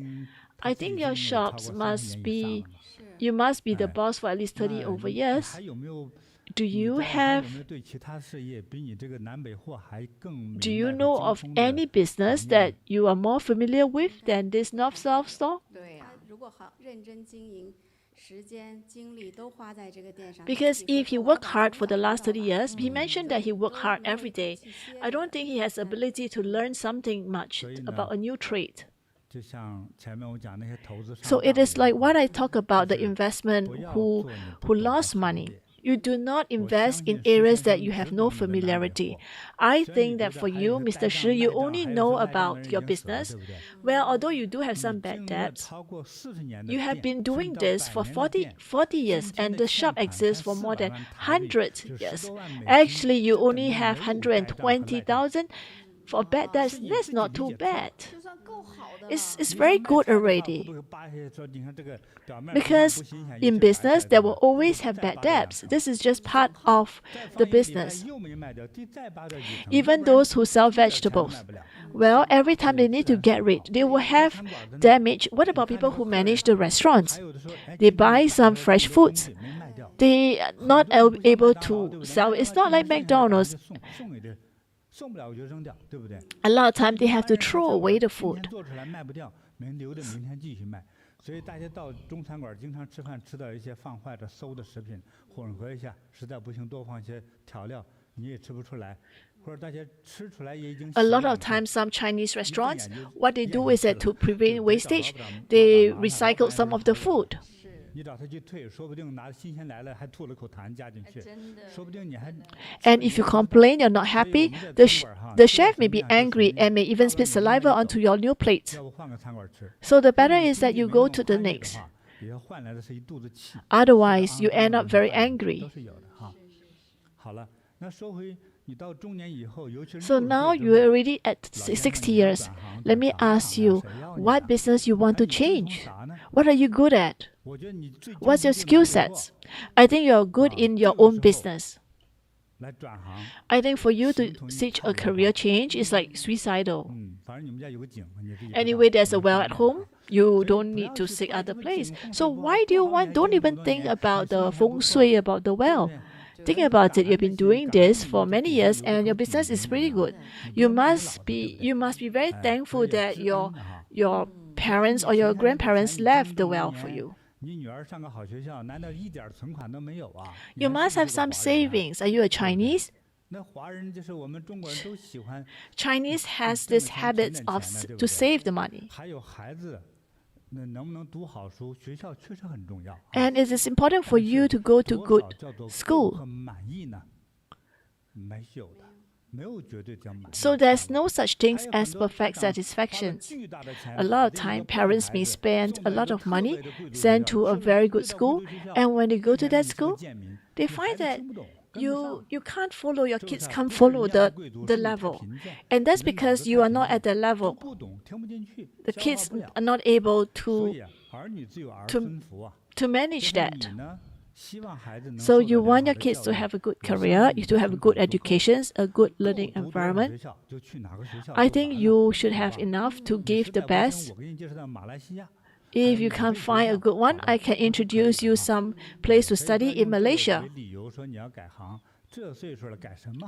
I think your shops must be, you must be the boss for at least 30 over years. Do you know of any business that you are more familiar with than this North-South store? Because if he worked hard for the last 30 years, he mentioned that he worked hard every day. I don't think he has ability to learn something much about a new trade. So it is like what I talk about the investment who lost money. You do not invest in areas that you have no familiarity. I think that for you, Mr. Shi, you only know about your business. Well, although you do have some bad debts, you have been doing this for 40 years, and the shop exists for more than 100 years. Actually, you only have 120,000 for bad debts. That's not too bad. It's very good already. Because in business, there will always have bad debts. This is just part of the business. Even those who sell vegetables, well, every time they need to get rid, they will have damage. What about people who manage the restaurants? They buy some fresh foods. They are not able to sell. It's not like McDonald's. A lot of times they have to throw away the food. A lot of times some Chinese restaurants, what they do is that to prevent wastage, they recycle some of the food. And if you complain, you're not happy, the chef may be angry and may even spit saliva onto your new plate. So the better is that you go to the next. Otherwise, you end up very angry. So now you're already at 60 years. Let me ask you, what business you want to change? What are you good at? What's your skill sets? I think you're good in your own business. I think for you to seek a career change is like suicidal. Anyway, there's a well at home. You don't need to seek other place. So why do you want? Don't even think about the feng shui about the well. Think about it. You've been doing this for many years, and your business is pretty good. You must be very thankful that your parents or your grandparents left the well for you. You must have some savings. Are you a Chinese? Chinese has this habit of to save the money. And it is important for you to go to good school. So there's no such things as perfect satisfactions. A lot of time, parents may spend a lot of money, send to a very good school, and when they go to that school, they find that you can't follow, your kids can't follow the level. And that's because you are not at the level. The kids are not able to manage that. So you want your kids to have a good career, to have a good education, a good learning environment. I think you should have enough to give the best. If you can't find a good one, I can introduce you some place to study in Malaysia.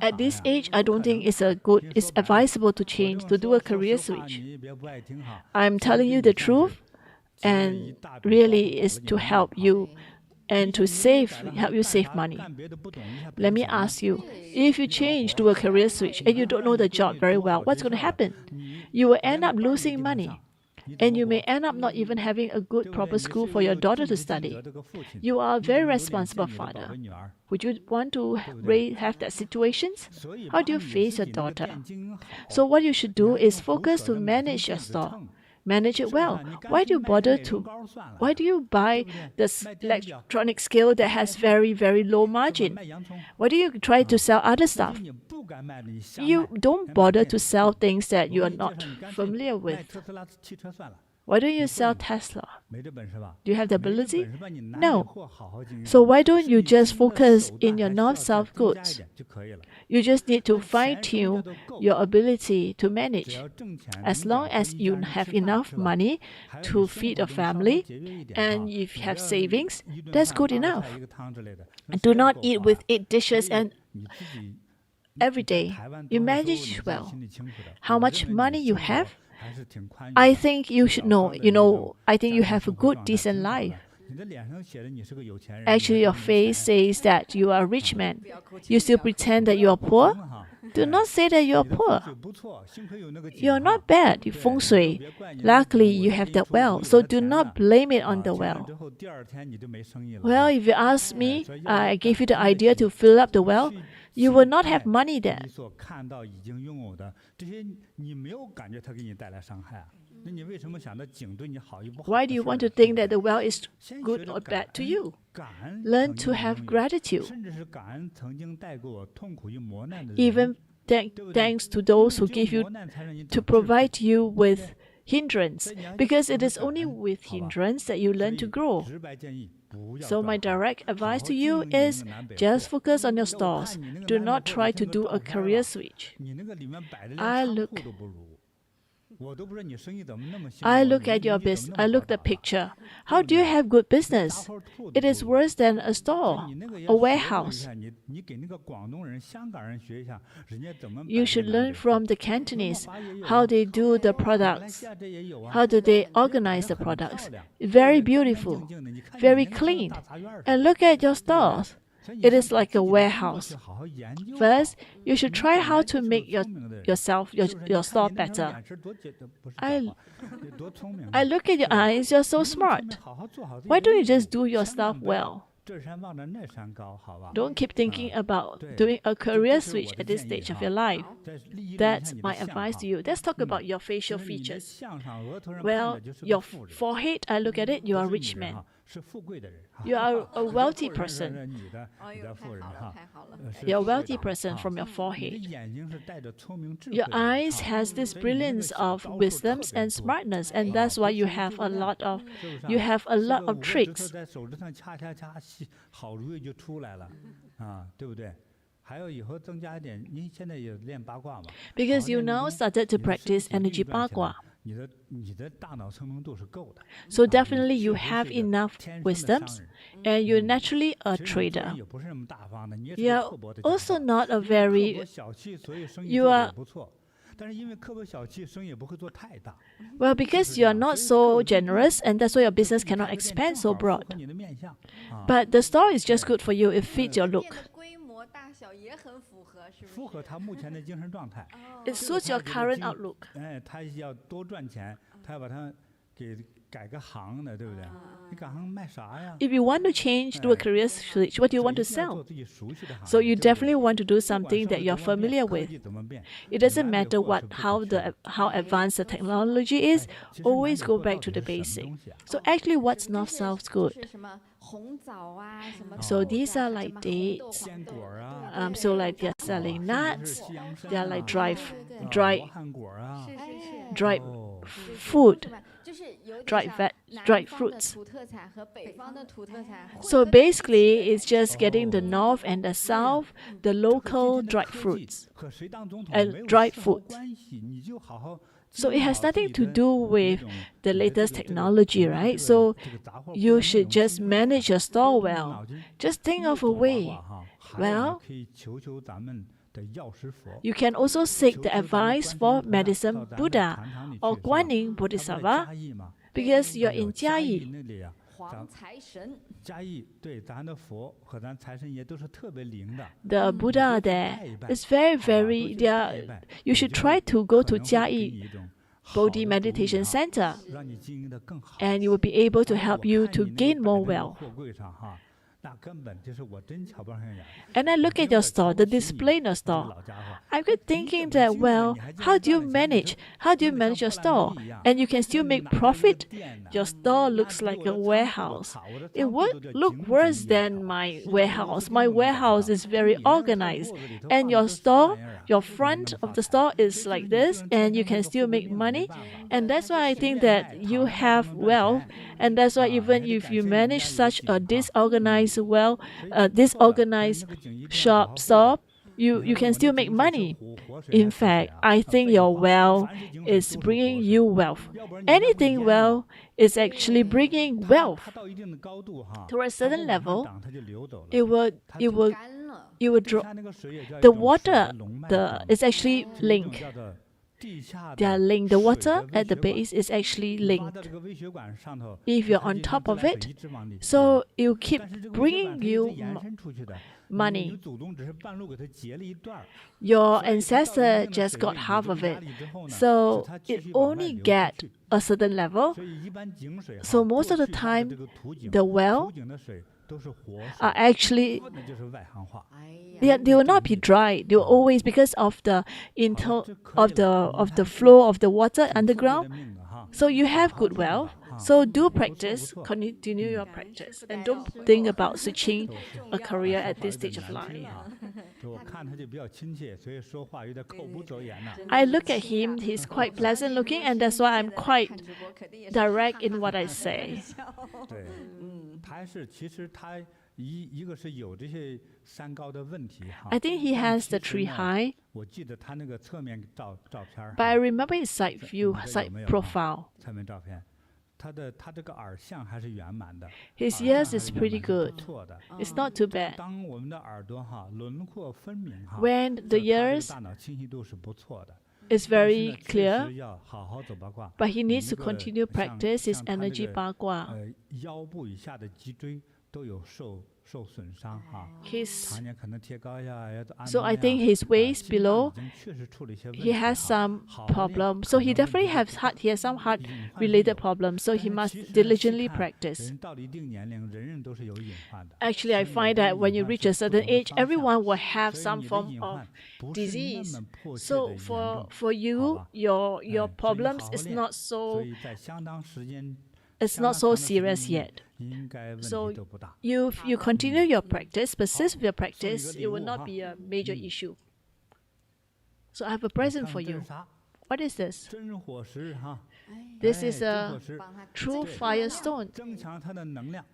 At this age, I don't think it's advisable to change, to do a career switch. I'm telling you the truth, and really is to help you and to help you save money. Let me ask you, if you change to a career switch and you don't know the job very well, what's going to happen? You will end up losing money. And you may end up not even having a good proper school for your daughter to study. You are a very responsible father. Would you want to have that situation? How do you face your daughter? So what you should do is focus to manage your store. manage it well. Why do you buy this electronic scale that has very, very low margin? Why do you try to sell other stuff? You don't bother to sell things that you are not familiar with. Why don't you sell Tesla? Do you have the ability? No. So why don't you just focus in your north-south goods? You just need to fine-tune your ability to manage. As long as you have enough money to feed a family and if you have savings, that's good enough. Do not eat with 8 dishes and every day. You manage well. How much money you have? I think you should know. I think you have a good, decent life. Actually, your face says that you are a rich man. You still pretend that you are poor? Do not say that you are poor. You are not bad. You feng shui. Luckily, you have that well. So do not blame it on the well. Well, if you ask me, I gave you the idea to fill up the well. You will not have money then. Why do you want to think that the well is good or bad to you? Learn to have gratitude. Even thanks to those who give you to provide you with hindrance, because it is only with hindrance that you learn to grow. So my direct advice to you is just focus on your stores. Do not try to do a career switch. I look at your business. I look at the picture. How do you have good business? It is worse than a store, a warehouse. You should learn from the Cantonese how they do the products. How do they organize the products? Very beautiful, very clean. And look at your stores. It is like a warehouse. First, you should try how to make your store better. I look at your eyes, you're so smart. Why don't you just do your stuff well? Don't keep thinking about doing a career switch at this stage of your life. That's my advice to you. Let's talk about your facial features. Well, your forehead, I look at it, you are a rich man. You are a wealthy person. You're a wealthy person from your forehead. Your eyes has this brilliance of wisdom and smartness, and that's why you have a lot of tricks. Because you now started to practice energy bagua. So definitely you have enough wisdoms and you're naturally a trader. You are also not a very... Well, because you are not so generous and that's why your business cannot expand so broad. But the store is just good for you. It fits your look. It suits your current outlook. If you want to change, do a career switch, what do you want to sell? So you definitely want to do something that you're familiar with. It doesn't matter how advanced the technology is, always go back to the basic. So actually, what's north-south good? So these are like dates. So like they're selling nuts. They are like dry food. Dried fruits. So basically, it's just getting the north and the south, the local dried fruits and dried food. So it has nothing to do with the latest technology, right? So you should just manage your store well. Just think of a way. Well, you can also seek the advice for medicine Buddha or Guanyin Bodhisattva because you're in Jiayi. The Buddha there is very, you should try to go to Jiayi Bodhi Meditation Center and it will be able to help you to gain more wealth. And I look at your store, the display in your store. I keep thinking that, well, how do you manage? How do you manage your store? And you can still make profit? Your store looks like a warehouse. It would look worse than my warehouse. My warehouse is very organized. And your store, your front of the store is like this, and you can still make money. And that's why I think that you have wealth. And that's why even if you manage such a disorganized store, you can still make money. In fact, I think your wealth is bringing you wealth. Anything wealth is actually bringing wealth. To a certain level, it will drop. The water, is actually linked. They are linked. The water at the base is actually linked. If you're on top of it, so it keep bringing you money. Your ancestor just got half of it, so it only get a certain level. So most of the time, the well are actually they will not be dry. They will always, because of the of the flow of the water underground. So you have good wealth. So do practice, continue your practice, and don't think about switching a career at this stage of life. I look at him, he's quite pleasant looking, and that's why I'm quite direct in what I say. I think he has the tree high, but I remember his side profile. His ears is pretty good. It's not too bad. When the ears is very clear, but he needs to continue practice his energy bagua. So I think his waist below, he has some problem. So he definitely has some heart-related problems. So he must diligently practice. Actually, I find that when you reach a certain age, everyone will have some form of disease. So for you, your problems is not so. It's not so serious yet. So if you continue your practice, persist with your practice, it will not be a major issue. So I have a present for you. What is this? This is a true fire stone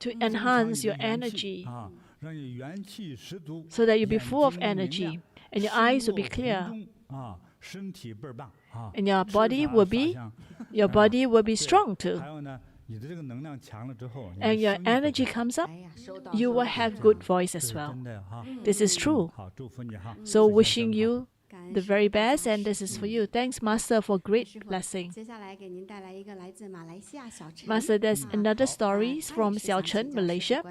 to enhance your energy so that you'll be full of energy and your eyes will be clear. And your body will be strong too. And your energy comes up, you will have good voice as well. This is true. So wishing you the very best, and this is for you. Thanks, Master, for great blessing. Master, there's another story from Xiao Chen, Malaysia.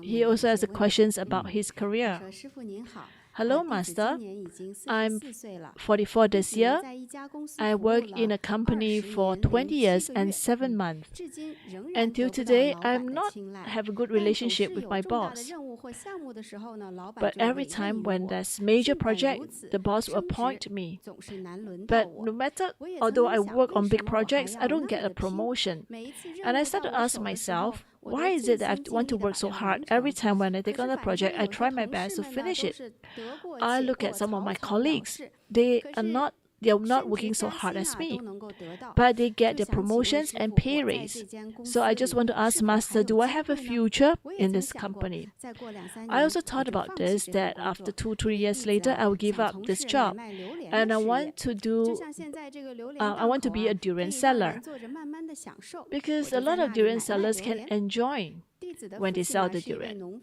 He also has questions about his career. Hello, Master. I'm 44 this year. I work in a company for 20 years and 7 months. Until today, I'm not have a good relationship with my boss. But every time when there's major project, the boss will appoint me. But no matter, although I work on big projects, I don't get a promotion. And I start to ask myself, why is it that I want to work so hard? Every time when I take on a project, I try my best to finish it. I look at some of my colleagues. They are not working so hard as me, but they get their promotions and pay raise. So I just want to ask Master, do I have a future in this company? I also thought about this, that after 2-3 years later, I will give up this job. And I want to be a durian seller. Because a lot of durian sellers can enjoy when they sell the durian.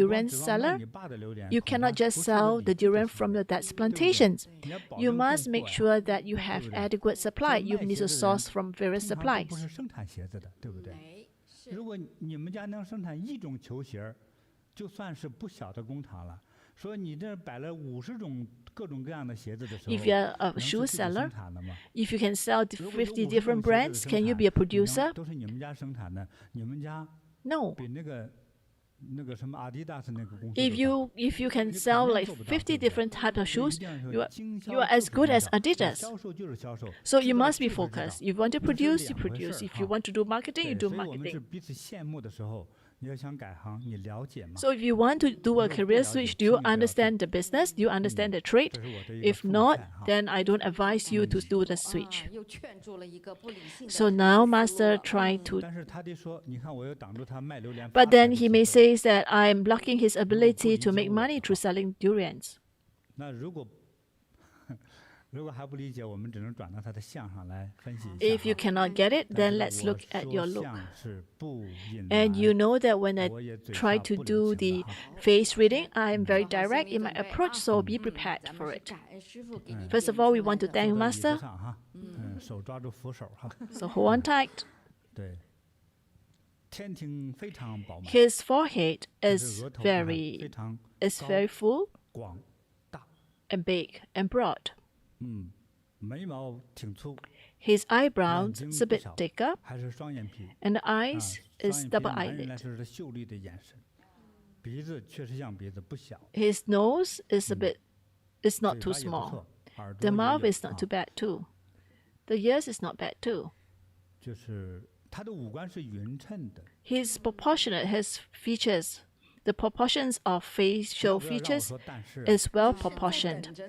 durian seller, you cannot just sell the durian from your dad's plantations. You must make sure that you have adequate supply. You need to source from various supplies. 不是生产鞋子的，对不对？如果你们家能生产一种球鞋，就算是不小的工厂了。说你这摆了50种各种各样的鞋子的时候， If you're a shoe seller, if you can sell 50 different brands, can you be a producer? 都是你们家生产的，你们家 No. 比那个 if you can sell like 50 different types of shoes, you are as good as Adidas. So you must be focused. If you want to produce, you produce. If you want to do marketing, you do marketing. So if you want to do a career switch, do you understand the business? Do you understand the trade? If not, then I don't advise you to do the switch. So now Master tried to, but then he may say that I am blocking his ability to make money through selling durians. If you cannot get it, then let's look at your look. And you know that when I try to do the face reading, I am very direct in my approach, so be prepared for it. First of all, we want to thank Master. So hold on tight. His forehead is very full and big and broad. His eyebrows is a bit thicker, and the eyes is double eyelid. His nose is not too small. The mouth is not too bad too. The ears is not bad too. He's proportionate. His features, the proportions of facial features is well proportioned.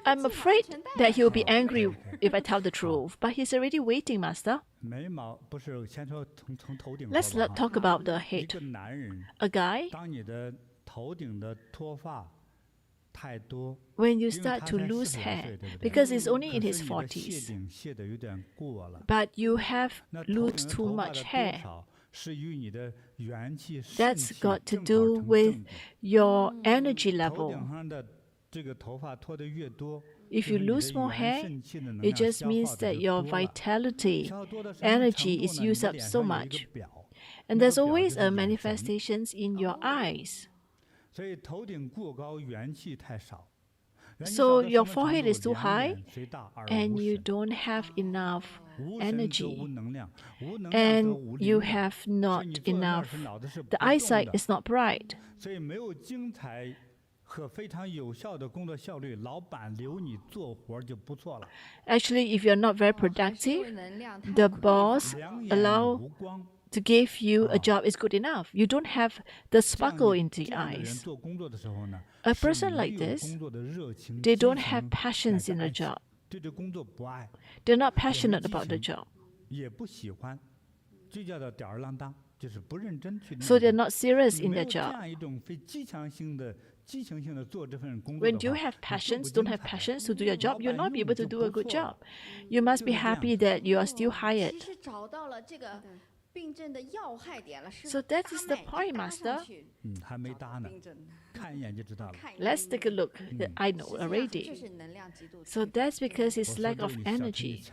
I'm afraid that he'll be angry if I tell the truth, but he's already waiting, Master. Let's not talk about the head. A guy, when you start to lose hair, because he's only in his 40s, but you have lost too much hair, that's got to do with your energy level. If you lose more hair, it just means that your vitality, energy is used up so much. And there's always a manifestations in your eyes. So your forehead is too high and you don't have enough energy and you have not enough. The eyesight is not bright. Actually, if you're not very productive, the boss allow to give you a job is good enough. You don't have the sparkle in the eyes. A person like this, they don't have passions in the job. They're not passionate about the job. So they're not serious in their job. When you have passions, don't have passions to do your job, you'll not be able to do a good job. You must be happy that you are still hired. So that is the point, Master. Let's take a look. I know already. So that's because it's lack of energy.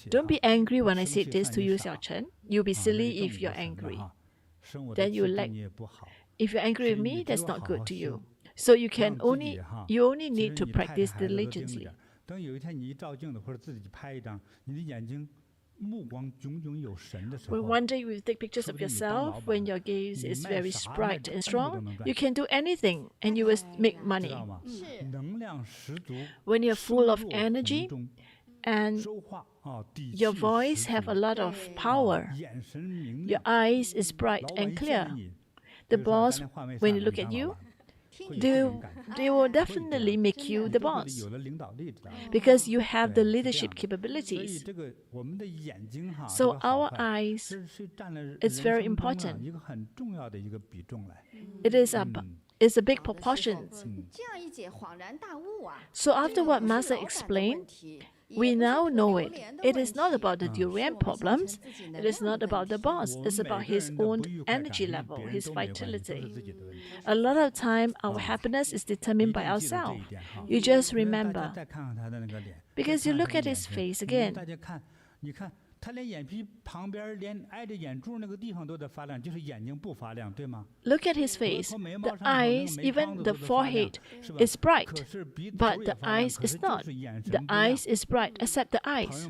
Don't be angry when I say this to you, Xiao Chen. You'll be silly if you're angry. Then you lack. If you're angry with me, that's not good to you. So you only need to practice diligently. Well, one day you take pictures of yourself when your gaze is very bright and strong. You can do anything and you will make money. When you're full of energy and your voice have a lot of power, your eyes is bright and clear. The boss, when they look at you, they will definitely make you the boss because you have the leadership capabilities. So our eyes is very important. It's a big proportion. So after what Master explained, we now know it. It is not about the durian problems. It is not about the boss. It's about his own energy level, his vitality. A lot of time, our happiness is determined by ourselves. You just remember. Because you look at his face again. Look at his face. The eyes, even the forehead, is bright, but the eyes is not. The eyes is bright, except the eyes.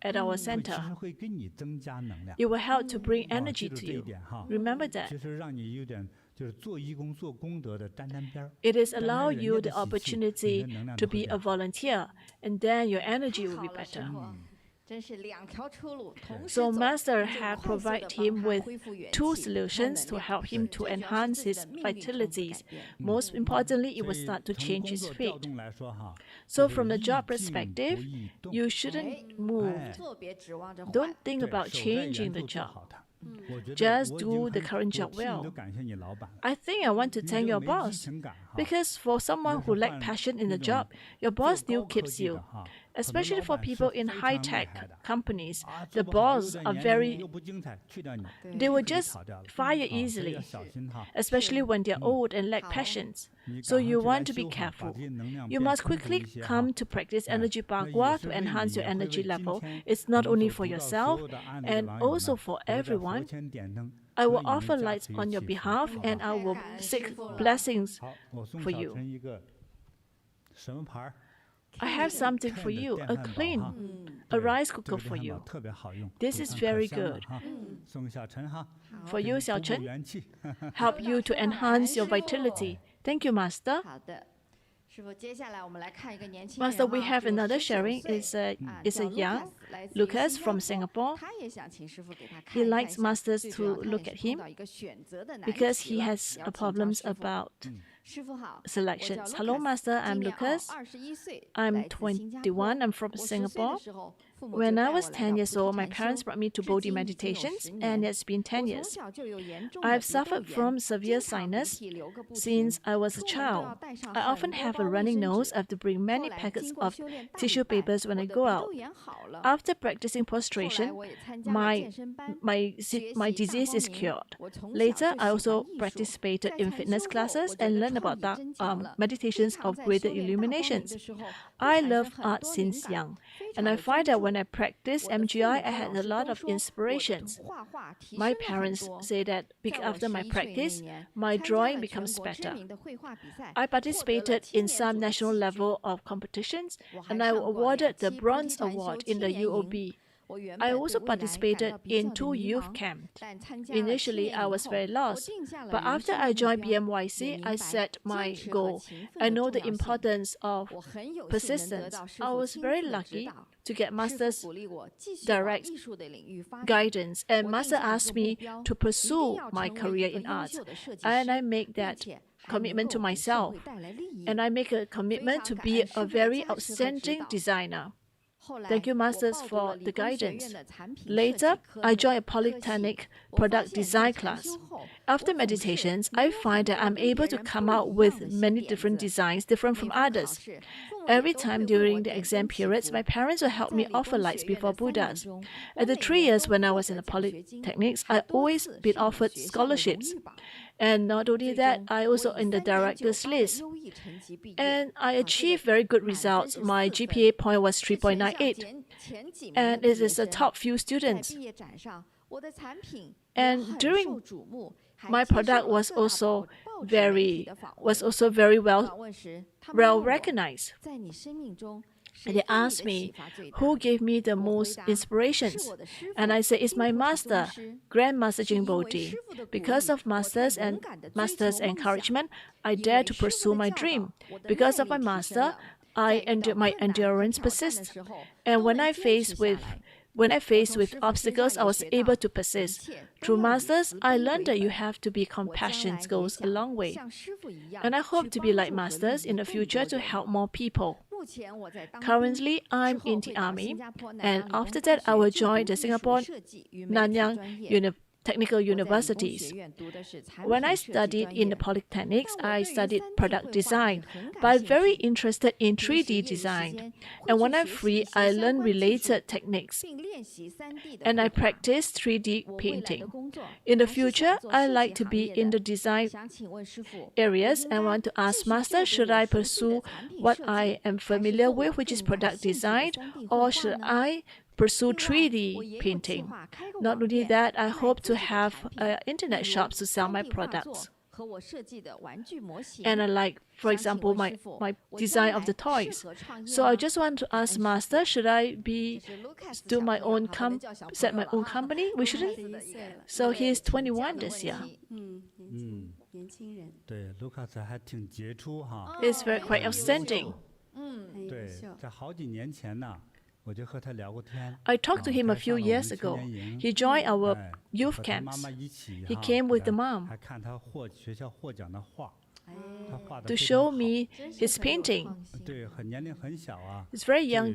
at our 其实 center. 会给你增加能量。 It will help to bring 记 energy 住 to 这一 you. 点哈。 Remember that. 其实让你有点就是做义工、做功德的沾沾边儿。 It is 沾沾 allow 人 you 家 the 的喜气，你 opportunity 的能量 to 就会 be 变 a 好。 volunteer, and then your energy 太 will be 好了，师 better. 傅，真是两条出路同时 So 走， Master 就 had 快速地 provided 帮 him 他 with 恢复元 two 气和 solutions 能 to 量。 help him to 最主要是 enhance 自己 his 的命运从此 vitalities. 改变。 Most importantly, it 所 was 以 start to 从 change 工 his 作调 fate. 动来说哈， So 就是 from the 宜 job 静 perspective, 不宜动。 you shouldn't 哎 move. 哎，做别指望着 Don't 坏， think 对， about 守在 changing 原 the 处做 job. 好它。Just do the current job well. I think I want to thank your boss, because for someone who lacks passion in the job, your boss still keeps you. Especially for people in high-tech companies, the bosses are they will just fire easily, especially when they're old and lack passions. So you want to be careful. You must quickly come to practice energy bagua to enhance your energy level. It's not only for yourself and also for everyone. I will offer lights on your behalf and I will seek blessings for you. I have something for you, a clean, a rice cooker for you. This is very good. For you, Xiaochen, help you to enhance your vitality. Thank you, Master. Master, we have another sharing. It's a young Lucas from Singapore. He likes Masters to look at him because he has problems about selections. Hello, Master. I'm Lucas. I'm 21. I'm from Singapore. When I was 10 years old, my parents brought me to Bodhi meditations, and it's been 10 years. I've suffered from severe sinus since I was a child. I often have a running nose. I have to bring many packets of tissue papers when I go out. After practicing prostration, my disease is cured. Later, I also participated in fitness classes and learned about the meditations of greater illuminations. I love art since young, and I find that when I practiced MGI, I had a lot of inspirations. My parents say that after my practice, my drawing becomes better. I participated in some national level of competitions, and I was awarded the Bronze Award in the UOB. I also participated in 2 youth camps. Initially, I was very lost, but after I joined BMYC, I set my goal. I know the importance of persistence. I was very lucky to get Master's direct guidance, and Master asked me to pursue my career in art, and I make that commitment to myself, and I make a commitment to be a very outstanding designer. Thank you, Masters, for the guidance. Later, I joined a polytechnic product design class. After meditations, I find that I'm able to come out with many different designs, different from others. Every time during the exam periods, my parents will help me offer lights before Buddhas. At the 3 years when I was in the polytechnics, I always been offered scholarships. And not only that, I also in the director's list. And I achieved very good results. My GPA point was 3.98. And it is a top few students. And during my product was also very well recognized. And they asked me, who gave me the most inspirations? And I said, it's my master, Grandmaster JinBodhi. Because of master's encouragement, I dare to pursue my dream. Because of my master, my endurance persists. And when I faced with obstacles, I was able to persist. Through masters, I learned that you have to be compassionate goes a long way. And I hope to be like masters in the future to help more people. Currently, I'm in the army, and after that, I will join the Singapore Nanyang Technical Universities. When I studied in the polytechnics, I studied product design, but I'm very interested in 3D design. And when I'm free, I learn related techniques, and I practice 3D painting. In the future, I like to be in the design areas and want to ask Master, should I pursue what I am familiar with, which is product design, or should I pursue 3D painting? Not only that, I hope to have internet shops to sell my products. And I like, for example, my design of the toys. So I just want to ask Master, should I set my own company? We shouldn't. So he is 21 this year. It's quite outstanding. I talked to him a few years ago. He joined our youth camps. He came with the mom to show me his painting. He's very young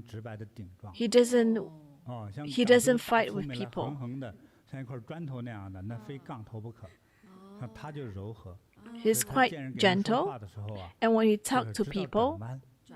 常直白的顶撞。 He doesn't 哦，像 he 长 doesn't 头大 fight 粗 with 美来 people. 横横的，像一块砖头那样的，那非杠头不可。像他就柔和。 He's 所以他 quite 见人给人说 gentle, 话的时候啊， and when he 这个 talks to 知道转 people, 弯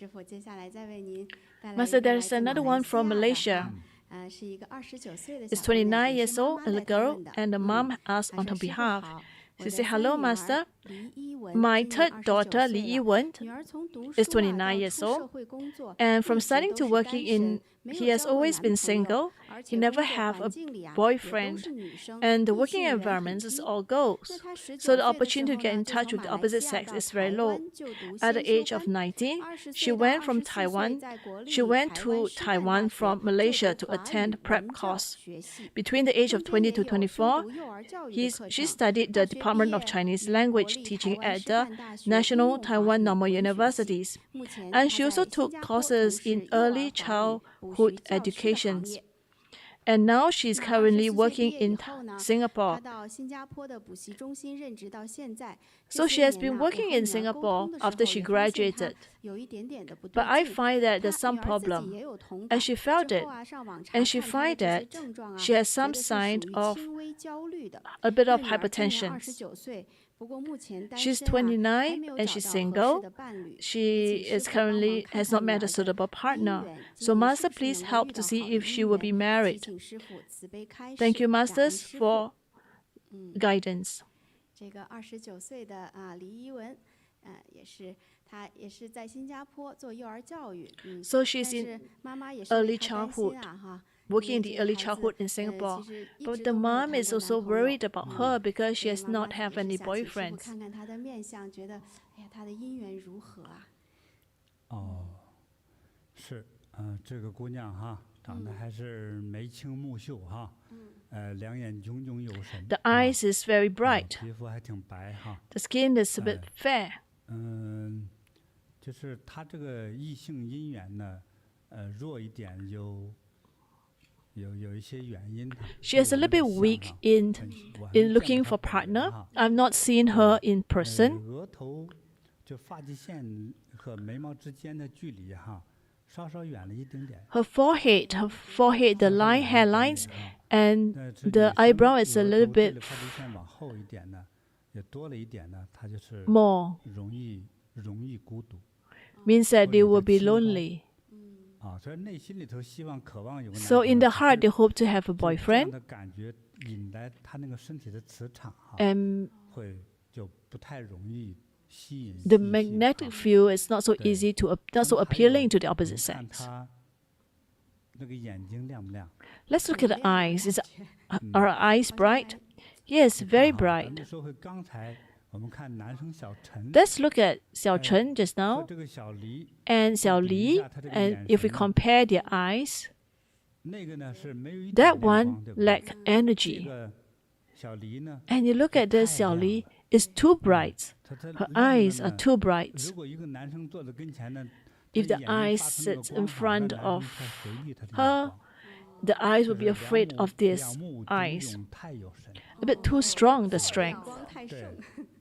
师傅，接下来再为您带来 Master, 一个来 there's 自马 another 来 one 西 from 亚的 Malaysia. 是一个29岁的 is 小姑娘， 29也 years 是妈 old, 妈 and the 来探 girl 问的。 and the mom asked 她 on 说 her 师傅 behalf. 好，我 She 的 said, 三 hello, 女儿 master. 黎一文 My 今年 third daughter, 29 Li 岁了， Yiwen, 女儿从读 is 书啊 29到 years 出 old, 社会工作， and 一 from 直 starting 都 to 是 working 单身， in, 没 he 有 has 交过 always 男 been 朋友， single. 而 He 且 never 工作 have 环 a 境里啊也都 boyfriend, 是女生， and the 异 working 性缘很 environment is 低。 all 那 girls. 她19 So the 岁的时 opportunity 候 to get 呢， in 就 touch 从 with the 马来 opposite 西亚 sex 到 is 台 very low. 湾就读 At the 先修 age of 班。 19, 20 she 岁到 went from 24岁 Taiwan. 在国 She 立 went 台 to 湾师范大 Taiwan 学 from 就 Malaysia 读 to 华 attend 语 prep 文教 course. 学系， Between the age of 中间 20 to 也有修 24, 读幼儿教育的课 she 程。 studied 大 the 学毕 Department of 业 Chinese 于国 Language 立台 teaching 湾 at 师 the 范大学应 National 用华 Taiwan 语 Normal 文学系。 Universities. 目前 And 她 she 在 also 新 took 加坡从 courses 事 in 幼儿 early 华语补 childhood 习教师的行 education. 业。 And now she's 那 currently 24岁毕 working 业以 in 后呢，她 Singapore. 到新加坡的补习中心任职到现在。 So 这 she 些 has 年 been 呐，我 working 和 in 女儿沟 Singapore 通的时 after 候 she 也发现她 graduated. 有一点点的不 But 对 I 劲。 find that 她 there's some 女儿自己 problem. 也有同 And 感。 she felt 之 it. 后啊，上网查 And she 看她的 find 这些 that 症状啊， she has 觉 some 得是 sign 属于 of 轻微焦虑的。 a bit 那 of 女儿今年 hypertension. 29岁，不过目前单 She's 身啊，还 29没有 and 找 she's 到合适 single. 的伴侣。也 She 请师 is 傅帮忙 currently 看 has 看 not 女 met a 儿的 suitable 姻 partner. 缘， So 今年是 Master, 不是 please 能够 help 遇 to 到 see 好 if 的 she 姻 will be 缘？祈 married. 请师傅慈悲开示。 Thank you, 感恩 Masters, 师傅。 for guidance. 这个29岁的啊黎一文，她也是在新加坡做幼儿教育， So 但 she's 是 in 妈妈也是 early 为她担心 childhood, 啊哈。 working in 因为 the 这个 early 孩子 childhood in Singapore. 其实一 But 直 the 都没有 mom 谈 is 过 also 男朋友。 worried about her because she 所以 has 妈妈 not have 也是 any 想请师傅 boyfriends. 看看她的面相，觉得哎呀，她的姻缘如何啊？哦，是，这个姑娘哈，长得还是眉清目秀哈，两眼炯炯有神， The eyes is very bright. 皮肤还挺白哈， The skin is a bit fair. 就是她这个异性姻缘呢，弱一点有一些原因。 She is a little bit weak in looking for partner. I've not seen her in person. 额头就发际线和眉毛之间的距离哈，稍稍远了一丁点。 Her forehead, the hairlines, and the eyebrow is a little bit 发际线往后一点呢，也多了一点呢，她就是 more. 容易孤独。 Means that they will be lonely. 所以内心里头希望渴望有个男 So 朋友 in the heart, they hope to have a 这样 boyfriend. 的感觉引来他那个身体的磁场哈， And 会就不太容易吸引 the 异性 magnetic field is not so easy to, not so appealing to the opposite 你看 sex. 他那个眼睛亮不亮？ Let's look at the eyes. Are her eyes bright? Yes, very 咱 bright. 们说回刚才我们看男生小陈 Let's look at Xiao Chen just 和 now 这个小黎， and Xiao Li. And if we compare their eyes, 那个呢是没有一点 that 亮光， one 对不对？ lack 这 energy. 个小黎呢， And you look at the Xiao Li, it's too bright. 他 Her 亮的 eyes are 呢 too bright. 如果一个男生坐在跟前呢， If 他 the 眼睛 eyes 发出那个 sits 光 in 哈，那 front 男生 of 才回避他的 her, 眼光。 the eyes 就 will be 是 afraid of these 两目炯 eyes. 炯太有神， A bit too strong, the strength. 光太对盛。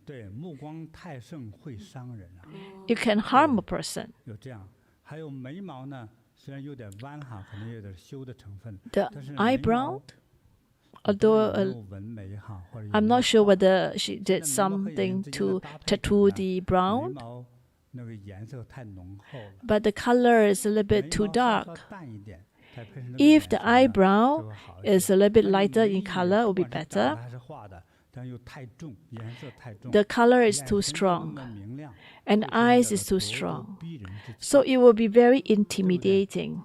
对，目光太盛会伤人啊， It can harm a person. 有这样。还有眉毛呢，虽然有点弯哈，可能有点修的成分， The 但是眉 eyebrow, 毛 although 有没有纹眉哈，或者有 I'm 没有 not sure 画 whether she 现在 did 眉毛和眼睛 something 之间的 to 搭配 tattoo 上呢 the 眉 brown, 毛那个颜色太浓厚了， but the color is a little 眉 bit too 毛稍稍 dark. 淡一点，再配上那个 If 颜 the 色呢 eyebrow 就会好一些。 is a little bit 但是 lighter 眉 in 眼 color, will 不 be 管是长的 better. 还是画的，但又太重，颜色太重， The color is 眼 too 神又那 strong 么明亮， and 会 eyes 显 is 得 too 咄咄 strong. 逼人之气。 So it will be very intimidating.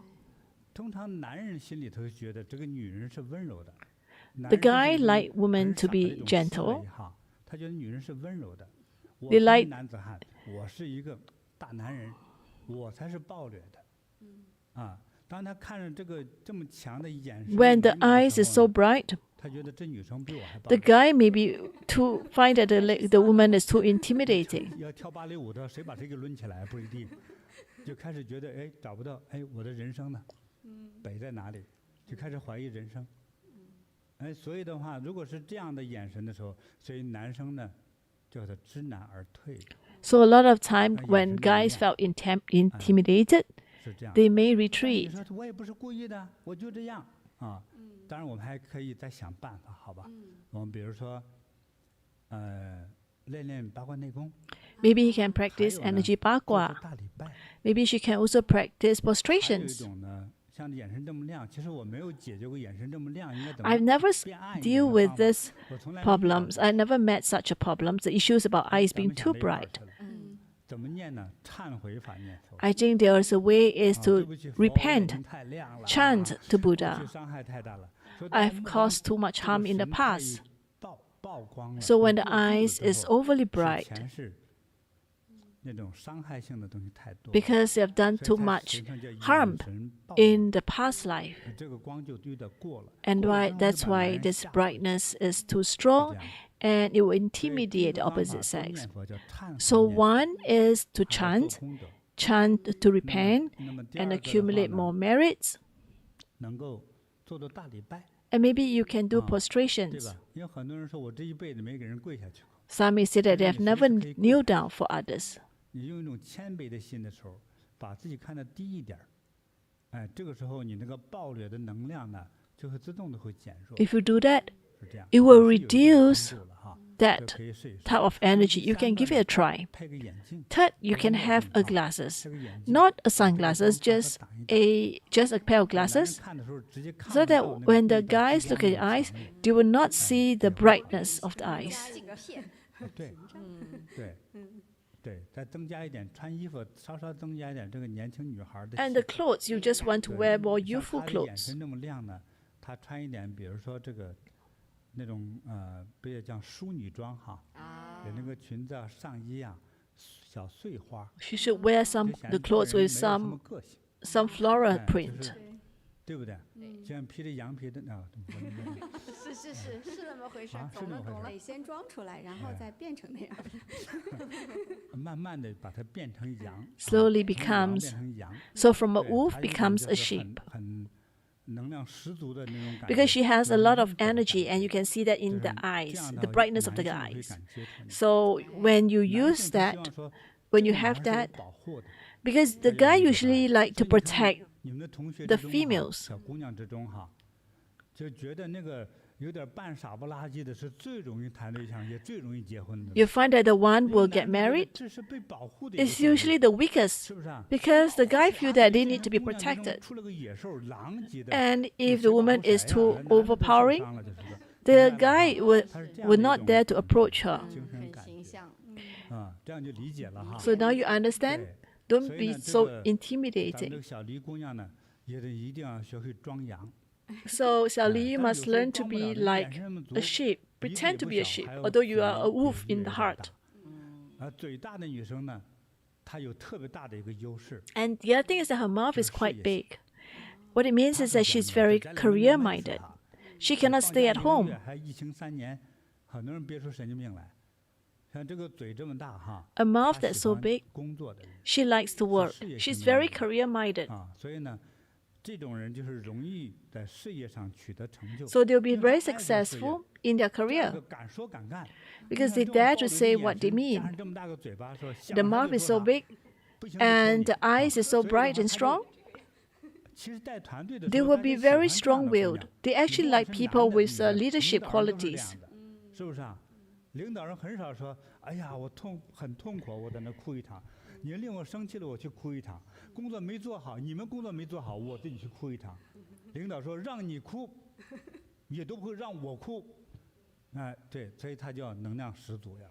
通常男人心里头觉得这个女人是温柔的， The guy like 很 women to 傻的 be 一种思 gentle. 维哈，他觉得女人是温柔的。我 They 是 like- 男子汉，我是一个大男人，我才是暴虐的。当他看着这个这么强的眼神， When the 眉毛的 eyes 时 is 候 so 呢 bright, 他觉得这女生比我还暴 the 虐。 guy may be to find that the woman is too intimidating. 要跳芭蕾舞的，谁把谁给抡起来不一定，就开始觉得哎找不到，哎我的人生呢？北在哪里？就开始怀疑人生。哎，所以的话，如果是这样的眼神的时候，所以男生呢，叫他知难而退， So a lot of time 眼 when 神不一 guys 样。 felt intimidated, 是这样。 they may 那你 retreat. 说我也不是故意的，我就这样啊。当然，我们还可以再想办法，好吧？我们比如说，练练八卦内功， Maybe he can 还 practice 有呢 energy 做做 bagua. 大礼拜。 Maybe she can also practice 还有一 prostrations. 种呢， I've never dealt with this problems. I never met such a problem. The issues about eyes being too bright. I think there is a way is to repent, chant to Buddha. I've caused too much harm in the past. So when the eyes is overly bright, because they have done too much harm in the past life, and that's why this brightness is too strong, and it will intimidate the opposite sex. So one is to chant to repent and accumulate more merits. And maybe you can do prostrations. Some may say that they have never kneeled down for others. If you do that, it will reduce that type of energy. You can give it a try. Third, you can have a glasses, not a sunglasses, just a pair of glasses, so that when the guys look at your eyes, they will not see the brightness of the eyes. And the clothes, you just want to wear more youthful clothes. 那种不也讲淑女装哈，有那个裙子啊、上衣啊、小碎花。She should wear the clothes with some floral print. 对不对？像披着羊皮的啊，是那么回事。懂了，得先装出来，然后再变成那样。慢慢的把它变成羊。Slowly becomes, so from a wolf becomes a sheep. Because she has a lot of energy, and you can see that in the eyes, the brightness of the eyes. So when you use that, when you have that, because the guy usually like to protect the females. You find that the one will get married is usually the weakest, because the guy feel that they need to be protected. And if the woman is too overpowering, the guy would not dare to approach her. So now you understand? Don't be so intimidating. So Xiao Li, you must learn to be like a sheep, pretend to be a sheep, although you are a wolf in the heart. And the other thing is that her mouth is quite big. What it means is that she's very career-minded. She cannot stay at home. A mouth that's so big, she likes to work. She's very career-minded. So they'll be very successful in their career because they dare to say what they mean. The mouth is so big and the eyes is so bright and strong. They will be very strong-willed. They actually like people with leadership qualities. 领导人很少说，哎呀，我很痛苦，我在那哭一场。您令我生气了，我去哭一场。工作没做好，你们工作没做好，我自己去哭一场。领导说让你哭，也都不会让我哭。哎，对，所以他叫能量十足呀。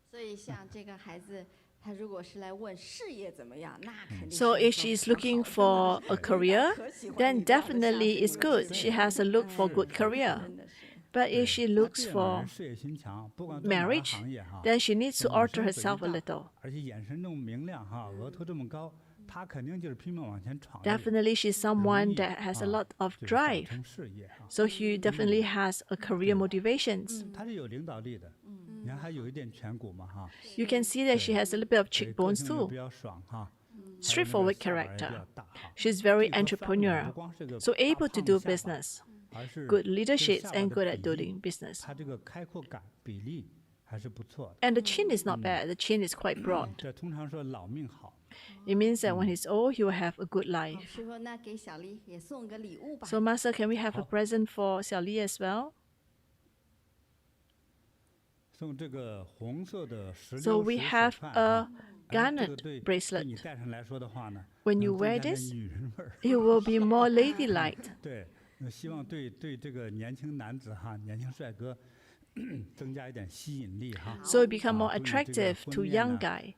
所以像这个孩子，他如果是来问事业怎么样，那肯定。So if she's looking for a career, then definitely it's good. She has a look for good career. But if she looks for marriage, then she needs to alter herself a little. Definitely she's someone that has a lot of drive. So she definitely has a career motivations. You can see that she has a little bit of cheekbones too. Straightforward character. She's very entrepreneurial, so able to do business. Good leadership and good at doing business. And the chin is not bad. The chin is quite broad. It means that when he's old, he will have a good life. So Master, can we have a present for Xiao Li as well? So we have a garnet bracelet. When you wear this, you will be more ladylike. So it become more attractive to young guy.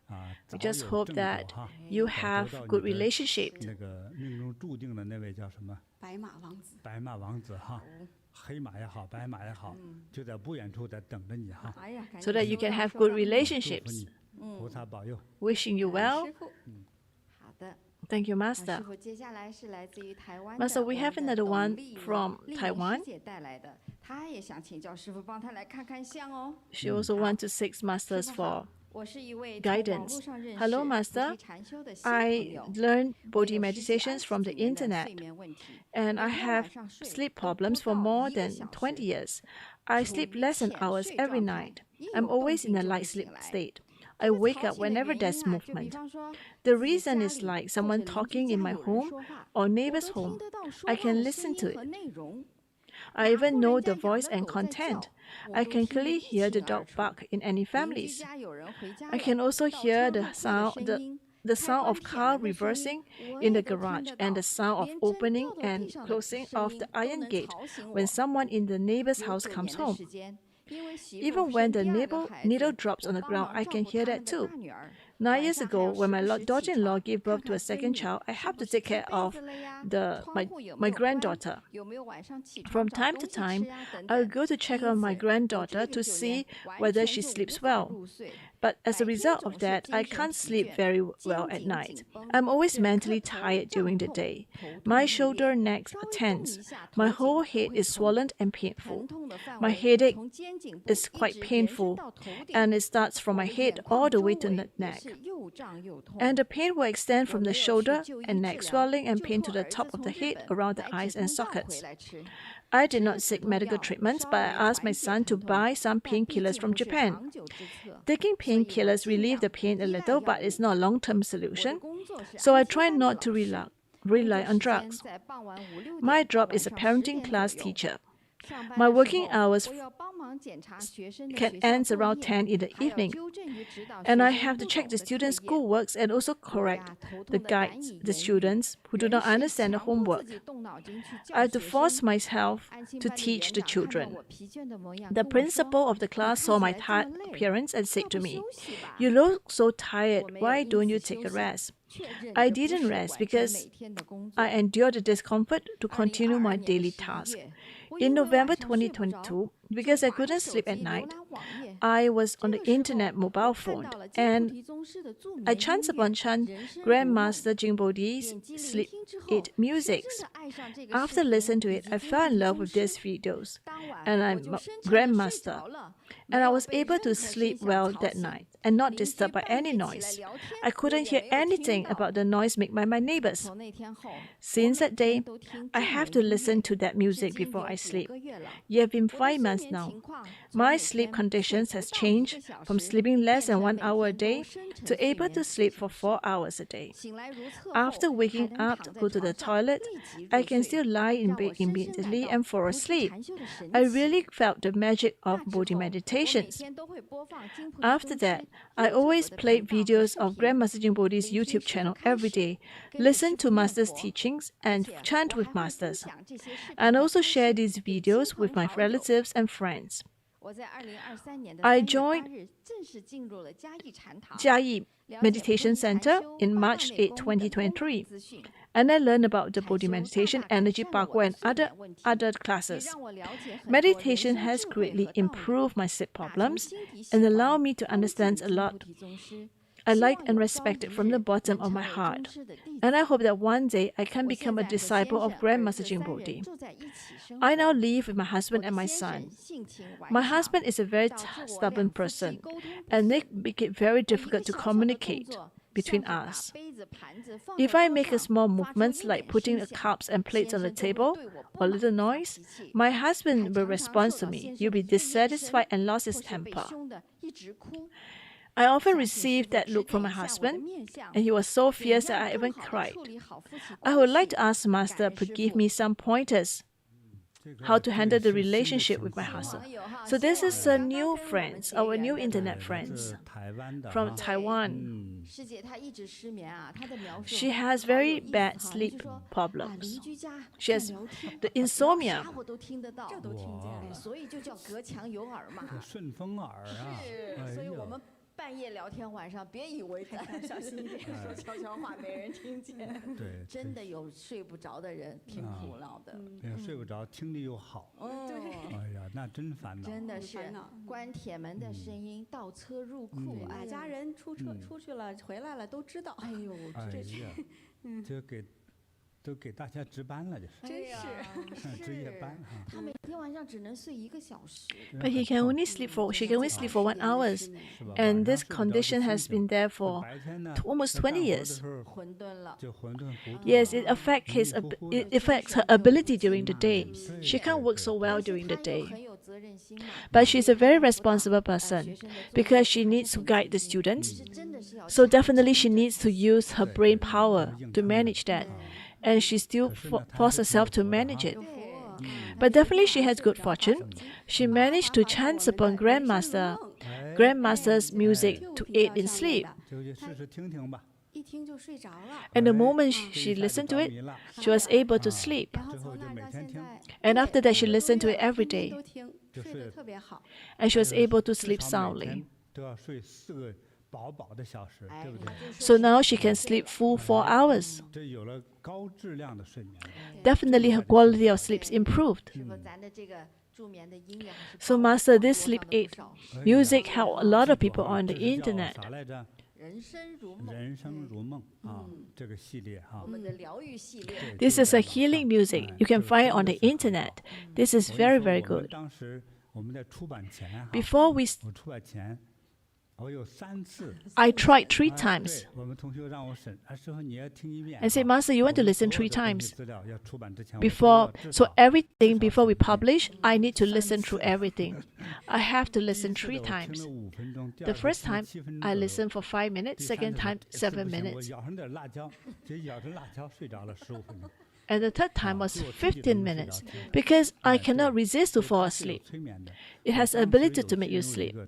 We just hope that you have good relationship. So that you can have good relationships. Wishing you well. Thank you, Master. Master, we have another one from Taiwan. She also wants to seek Masters for guidance. Hello, Master. I learned Bodhi meditations from the internet, and I have sleep problems for more than 20 years. I sleep less than hours every night. I'm always in a light sleep state. I wake up whenever there's movement. The reason is like someone talking in my home or neighbor's home. I can listen to it. I even know the voice and content. I can clearly hear the dog bark in any families. I can also hear the sound of car reversing in the garage and the sound of opening and closing of the iron gate when someone in the neighbor's house comes home. Even when the needle drops on the ground, I can hear that too. 9 years ago, when my daughter-in-law gave birth to a second child, I have to take care of my granddaughter. From time to time, I'll go to check on my granddaughter to see whether she sleeps well. But as a result of that, I can't sleep very well at night. I'm always mentally tired during the day. My shoulder, neck are tense. My whole head is swollen and painful. My headache is quite painful, and it starts from my head all the way to the neck. And the pain will extend from the shoulder and neck swelling and pain to the top of the head, around the eyes and sockets. I did not seek medical treatments, but I asked my son to buy some painkillers from Japan. Taking painkillers relieves the pain a little, but it's not a long-term solution. So I try not to rely on drugs. My job is a parenting class teacher. My working hours can end around 10 in the evening, and I have to check the students' schoolworks and also correct the guides, the students who do not understand the homework. I have to force myself to teach the children. The principal of the class saw my tired appearance and said to me, "You look so tired, why don't you take a rest?" I didn't rest because I endured the discomfort to continue my daily task. In November 2022, because I couldn't sleep at night, I was on the internet mobile phone and I chanced upon Grandmaster JinBodhi's Sleep 8 musics. After listening to it, I fell in love with these videos, and I'm a Grandmaster. And I was able to sleep well that night and not disturbed by any noise. I couldn't hear anything about the noise made by my neighbors. Since that day, I have to listen to that music before I sleep. It has been 5 months now. My sleep conditions has changed from sleeping less than 1 hour a day to able to sleep for 4 hours a day. After waking up to go to the toilet, I can still lie in bed immediately and fall asleep. I really felt the magic of Bodhi meditations. After that, I always play videos of Grandmaster JinBodhi's YouTube channel every day, listen to Master's teachings, and chant with Masters. And also share these videos with my relatives and friends. I joined Jiayi Meditation Center in March 8, 2023, and I learned about the Bodhi meditation, energy pathway, and other classes. Meditation has greatly improved my sleep problems and allowed me to understand a lot. I like and respect it from the bottom of my heart, and I hope that one day I can become a disciple of Grandmaster JinBodhi. I now live with my husband and my son. My husband is a very stubborn person, and they make it very difficult to communicate between us. If I make a small movements like putting the cups and plates on the table or a little noise, my husband will respond to me. He'll be dissatisfied and lost his temper. I often received that look from my husband, and he was so fierce that I even cried. I would like to ask Master to give me some pointers. how to handle the relationship with my husband. 网友哈 So this 希望 is 能 a 让他 new 跟我们 friends, 结 our 缘 new 的 internet 这 friends 是台湾的 from 哈 Taiwan. 嗯，师姐她一直失眠啊，她的描述 She has 好有 very 意思 bad 哈，她 sleep 就说啊 problems. 邻居家 She 正 has 聊天 the 聊 insomnia. 啥我都听得到，这都听见哎，了。所以就叫隔墙有耳嘛。这顺风耳啊，哎是，所以呦我们半夜聊天，晚上别以为咱小心一点，说悄悄话没人听见。对，真的有睡不着的人，挺苦恼的。对睡不着，听力又好，哎呀，那真烦恼。真的是烦恼关铁门的声音，倒车入库，对，哎呀家人出去了回来了都知道。哎呦，哎这是呀，这都给大家值班了，这是真是值夜班哈。他每天晚上只能睡1个小时。 But he can only sleep for she can only sleep for 1 hour. 是吧 And 晚 this 上睡不着就 condition has 清醒 been there for 白天呢 almost 20在干活的 years. 时候混沌了，就混沌糊涂。 Yes, it affects her ability during the day. She can't work so well 但是 during the 他又 day. 很有责任心嘛。 But she's a very responsible 学 person 生的作业 because she 他 needs to 很 guide the 尽心 students. 是真的是要 So 掐 definitely 针 she 的 needs to use her brain power to manage that. And she still forced herself to manage it. 对 But definitely she has good fortune. She managed to chance upon Grandmaster's music to aid in sleep. 就去试试听听吧。一听就睡着了。 And the 哎 moment 这 she 一下 listened 就 to 着 it, 迷了 she was able to sleep. 然后之后就从那儿到每天听现在， And after that, she 2个多 listened to 月 it 了 every 天天 day. 都听，睡得特别好。 And she was able to 至 sleep 少每 soundly. 天都要睡4个饱的小时，哎对不对？ So now she can sleep full 4 hours. 这有了高质量的睡眠了。 Definitely her quality of sleep improved. 师傅，咱的这个助眠的音乐还是 So 帮了 Master, 好 this 多 sleep 上了 aid 不少 music helped a lot of people on the 这是叫 internet. 啥来着？人生如梦，人生如梦啊，这个系列哈我。们的疗愈系列。对 This 就 is 在 a 网上 healing music. You can 这个 find it 真 on 的 the 是很 internet. 好 This is 我跟你 very, 说 very 我们 good. 当时我们在出版前哈， Before we, 我出版前，我有3次。 I tried 3哎 times. 对我们同学让我审，师傅你要听一遍。 I said, 哈 Master, you want to 我们 listen 所 3有的东 times. 西资料要出版之前，我都 Before, 要至 so 少 everything 至 before 少 we 听一遍 publish, I need to listen 3 through 次 everything. I have to 第一 listen 次 3 的我听了 times. 5分钟，第 The 二次 first 听了 time, 7分钟 I 左右 listened for 5 minutes. 第三 Second 次 time, 不行 7不行我 minutes. 咬上点辣椒，就咬着辣椒睡着了15分钟。 And the third time was 就我自己都 15能睡 minutes 着觉。 because I 哎 cannot 对 resist to 所以 fall 它是有 asleep. 催眠的 It has 我 the 当时 ability 有 to make you 进入一 sleep. 个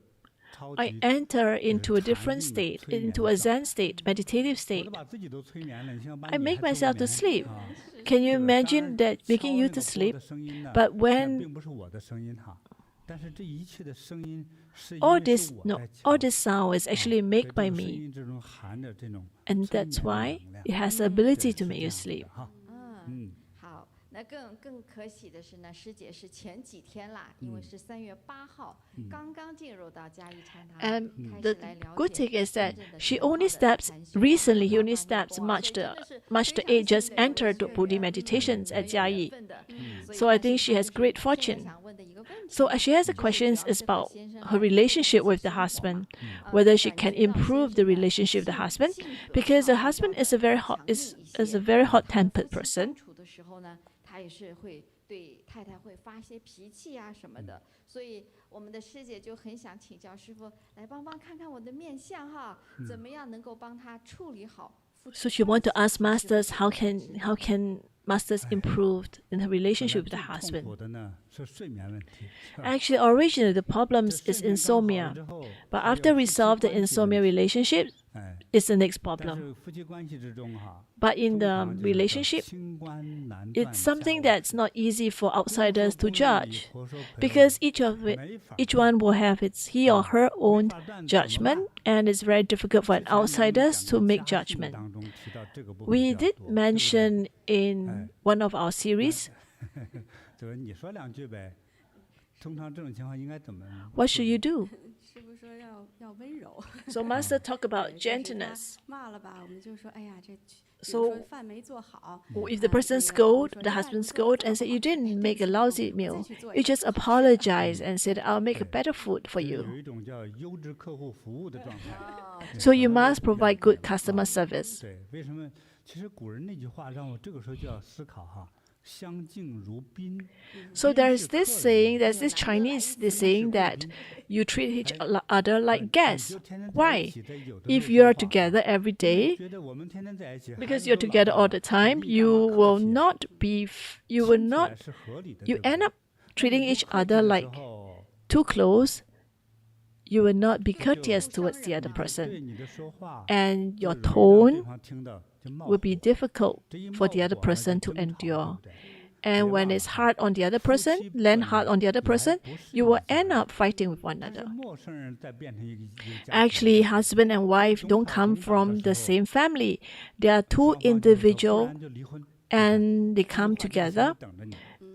超 I 级 enter into a 禅 different 定的 state, 催眠 into a 状 Zen state, meditative 我 state. 都把自己都催眠了，你想把 I 你 make 还催 myself to 眠 sleep. 啊 Can you 这个当然 imagine that 敲 making you 那 to 个波 sleep? 的声音呢 But 那 when 并不是我的声音哈，但是这一切的声音是因 all 为 this 是我 no 在 all 敲 this sound is 啊 actually 所以 made 这 by 个声 me, 音之中含着这种 and 催 that's 眠的 why 能量 it has the 对 ability 是 to 这 make you 样子 sleep. 的哈。嗯，好，那更可喜的是呢，师姐是前几天啦，因为是3月8号，刚刚进入到嘉义禅堂， And 开 the 始来了 good 解 thing is 真 that 正的 she 玄奥 only 的 steps 禅修 recently. He 慢 only 慢地 steps 哇 March 所以 the 真的是 March the 非 8 just 常幸运的 entered the 学 Bodhi 员 meditations at 很有缘 Jiayi. 分的 So I think she has great fortune. So she has the questions is about her relationship with the husband, whether she can improve the relationship with the husband, because the husband is a very hot-tempered person. 处的时候呢，他也是会对太太会发些脾气啊什么的，所以我们的师姐就很想请教师傅来帮帮看看我的面相哈，怎么样能够帮他处理好夫妻 So she want to 关 ask 系 masters 师 how 傅 can masters improved in her 本来 relationship with 最 the 痛 husband. 苦的呢是睡眠问题。是吧 Actually, originally the 这 problems 睡 is 眠刚好了 insomnia, 之后 but 还有 after 夫妻 resolve the 关系问 insomnia 题 relationship, 哎， it's the next 但 problem. 是夫妻关系之中哈， But in 通 the 常就是叫 relationship, 清官难断 it's something 家务 that's not easy for 公说 outsiders to 公有理 judge, 婆说婆有 because 理 each of it, 没法 each 断 one will have its he or her 没 own 法断怎么办 judgment, and it's very difficult for 之 an 前我们 outsiders 讲 to 过 make 家训 judgment. 当中提到这个部分 We 比较 did 多对不对 mention in one of our series. 这个你说两句呗。通常这种情况应该怎么？ What should you do? 师傅说要温柔。 So Master talk 对 about 就是他 gentleness. 骂了吧，我们就说，哎呀，这比 So 如说饭没做好。 If the 啊 person 这个 scold, 说 the 饭 husband 不做 scold 得 and 这 said, 'You 么好， didn't 哎 make a 对不起 lousy 我再 meal. 去做 You 一个 just apologize and said, I'll make a 对 better food for 就 you. 有一种叫优质客户服务的状态。 So you 可能 must 就比较 provide good 远啊 customer service. 对，为什么？其实古人那句话让我这个时候就要思考哈， So there's this saying, there's this Chinese saying that you treat each other like guests. Why? If you are together every day, because you're together all the time, you end up treating each other like too close. You will not be courteous towards the other person. And your tone will be difficult for the other person to endure. And when it's hard on the other person, land hard on the other person, you will end up fighting with one another. Actually, husband and wife don't come from the same family. They are two individuals and they come together.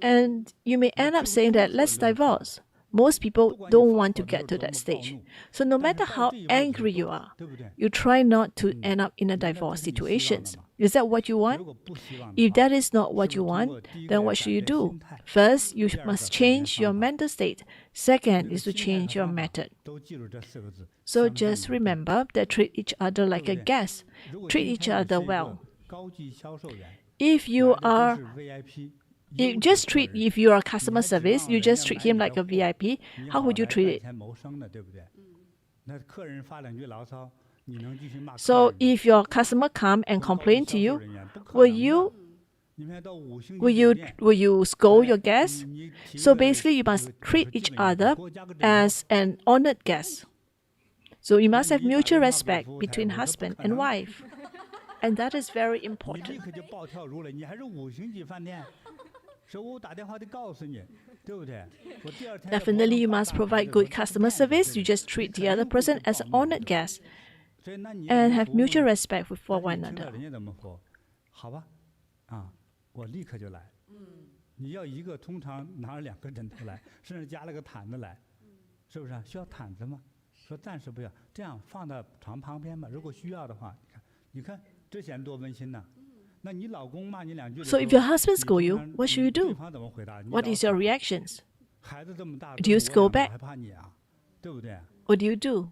And you may end up saying that, let's divorce. Most people don't want to get to that stage. So no matter how angry you are, you try not to end up in a divorce situation. Is that what you want? If that is not what you want, then what should you do? First, you must change your mental state. Second is to change your method. So just remember that treat each other like a guest. Treat each other well. If you are a customer service, you just treat him like a VIP. How would you treat it? So if your customer come and complain to you, will you scold your guest? So basically, you must treat each other as an honored guest. So you must have mutual respect between husband and wife, and that is very important. Definitely, you must provide good customer service. You just treat the other person as an honored guest and have mutual respect for one another. So if your husband scolds you, what should you do? What is your reactions? Do you scold back? What do you do?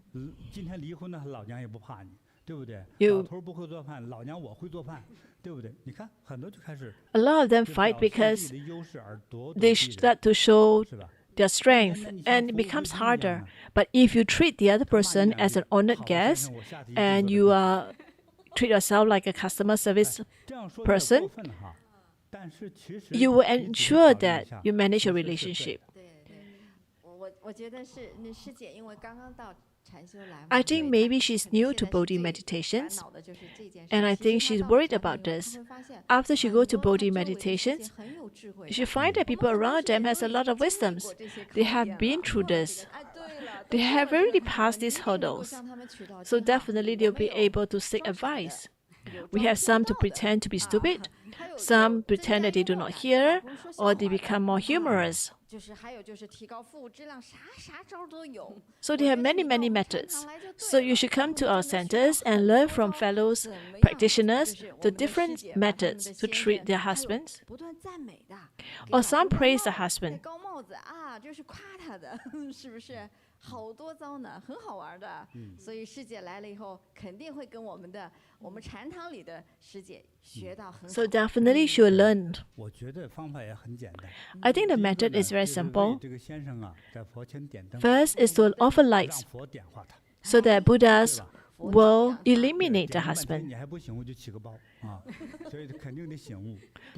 A lot of them fight because they start to show their strength, and it becomes harder. But if you treat the other person as an honored guest and you treat yourself like a customer service person, you will ensure that you manage a relationship. I think maybe she's new to Bodhi meditations, and I think she's worried about this. After she goes to Bodhi meditations, she finds that people around them has a lot of wisdoms. They have been through this. They have already passed these hurdles. So definitely they'll be able to seek advice. We have some to pretend to be stupid, some pretend that they do not hear, or they become more humorous. So they have many, many methods. So you should come to our centers and learn from fellows, practitioners, the different methods to treat their husbands. Or some praise the husband. So definitely she will learn. I think the method is very simple. First is to offer lights so that Buddhas will eliminate the husband.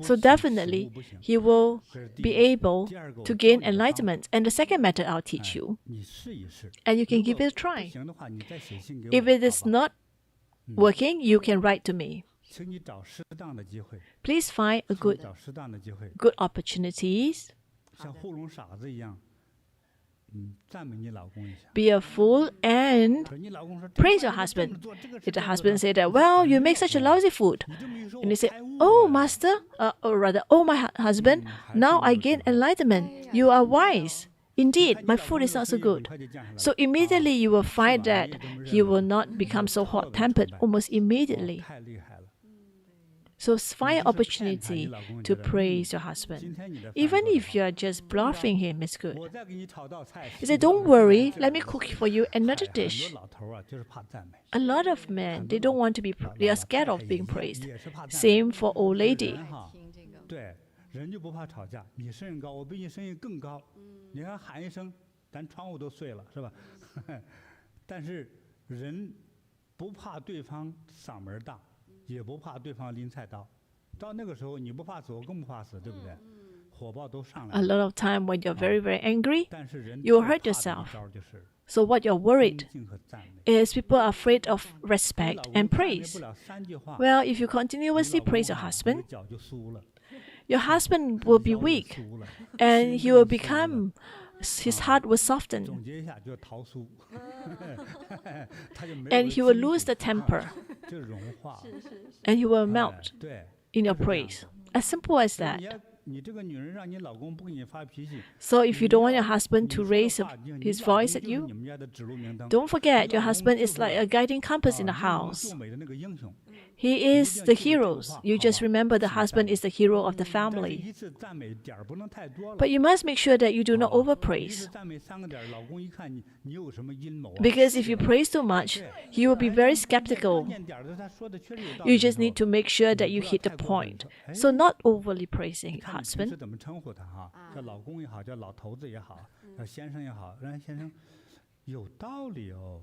So definitely he will be able to gain enlightenment. And the second method I'll teach you. And you can give it a try. If it is not working, you can write to me. Please find a good opportunities. Be a fool and praise your husband. If the husband say that, well, you make such a lousy food, and you say, oh, master, or rather, oh, my husband, now I gain enlightenment. You are wise. Indeed, my food is not so good. So immediately you will find that he will not become so hot-tempered almost immediately. So find an opportunity to praise your husband. Even if you are just bluffing him, it's good. He said, don't worry, let me cook for you another dish. A lot of men, they don't want to be, they are scared of being praised. Same for old lady. 人就不怕吵架，你声音高，我比你声音更高，你看喊一声，咱窗户都碎了，是吧？但是人不怕对方嗓门大，也不怕对方拎菜刀。到那个时候，你不怕死，我更不怕死，对不对？火爆都上来 A 了。 lot of time when you're very, very angry, 但是人 you will 最 hurt 怕的一 yourself. 招就是 So what you're 恭 worried 敬和赞美。 is people are afraid of 你 respect 老公 and 赞美 praise. 不了3句话， Well, if you 你 continuously 老公 praise your 啊你 husband, 的脚就酥了， your husband will be 腰也 weak 酥了， and 心 he will 更酥了。 become, his heart will soften 总结一下，就是桃酥，他就没有 and 了 he will 筋 lose 骨 the temper 就融化。 and he will 哎 melt 对， in your 就是这样 praise. 的。 As simple as 所以 that. 你这个女人让你老公不给你发脾气， So if you don't want your 你 husband 你 to 说的 raise 话你 his 老公 voice 就 at 是 you, 你们家的指路明灯。 don't forget your 老公 husband 就 is 是 like a guiding compass in the 英雄 house. 救美的那个英雄。 He is the hero. You just remember the husband is the hero of the 但是 family. 一次赞美点儿不能太多了。 But you must make sure that you do not 一次 overpraise. 赞美3个点儿，老公一看你有什么阴谋啊？ Because if you praise too much, 对 he will be 哎 very 关 skeptical. 键点儿的他说的确实有道 You 理 just 的时候 need to make sure that 你 you 不要 hit the 太过分 point. 说哎 So not overly praising 你 your 看你平时 husband. 怎么称呼他哈？叫老公也好，叫老头子也好，叫先生也好，让人先生有道理哦。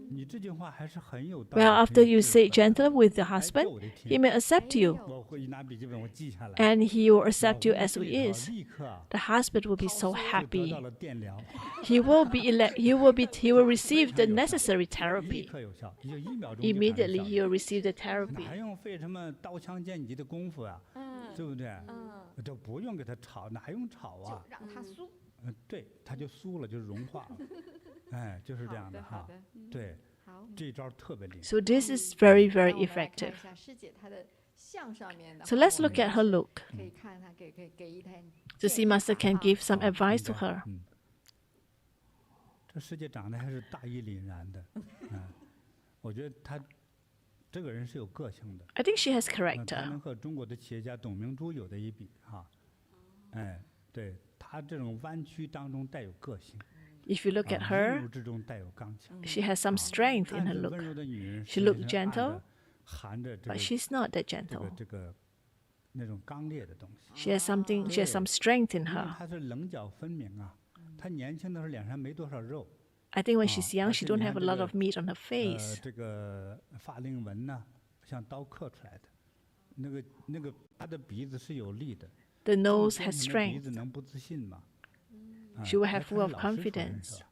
你这句话还是很有道理。 Well, 很 after 有 you 智 say 慧的 gentle with your 哎这 husband, 我得 he 听， may accept you 我会一拿笔记本我记下来。 and he will 老 accept you 公 as 这 he 里头 is. 立刻啊 The husband will be 掏 so 丝就得 happy. 到了电疗， He will receive the necessary 立 therapy. 刻有效，也就1秒钟就产生 Immediately 效 he 果 will receive the therapy. 哪用费什么刀枪剑戟的功夫啊？对不对？都不用给他吵，哪用吵就啊？让他酥。对，他就酥了，就融化了。哎，就是这样的哈。对，好，这一招特别厉害。 So this is very, 那 very 我们来看 effective. 一下师姐她的像上面的。 So 好 let's 我 look 们 at her look 可以看她给一台 to see Master can give some 好 advice 应 to 该 her. 这师姐长得还是大义凛然的，我觉得她这个人是有个性的， I think she has 她 character. 能和中国的企业家董明珠有的一比哈。哎，对，她这种弯曲当中带有个性， If you look at 阴 her, 柔之中带有刚强。 she has some strength in 看 her 着 look, 温柔的女人， She 实 looked 际上暗 gentle, 着含着这 but 个 she's not that gentle. 这个那种刚烈的东西。 She has something, she has some strength in 因为 her. 她是棱角分明啊，她年轻的时候脸上没多少肉， I think when she's young, 而 she 且 don't 你 have 看 a 这 lot 个 of meat on her face. 这个法令纹呢，像刀刻出来的，那个她的鼻子是有力的。 The 这么 nose 坚 has 挺的鼻 strength. 子能不自信吗？ She will 哎 have 她 full 是 of 老师出身 confidence. 是吧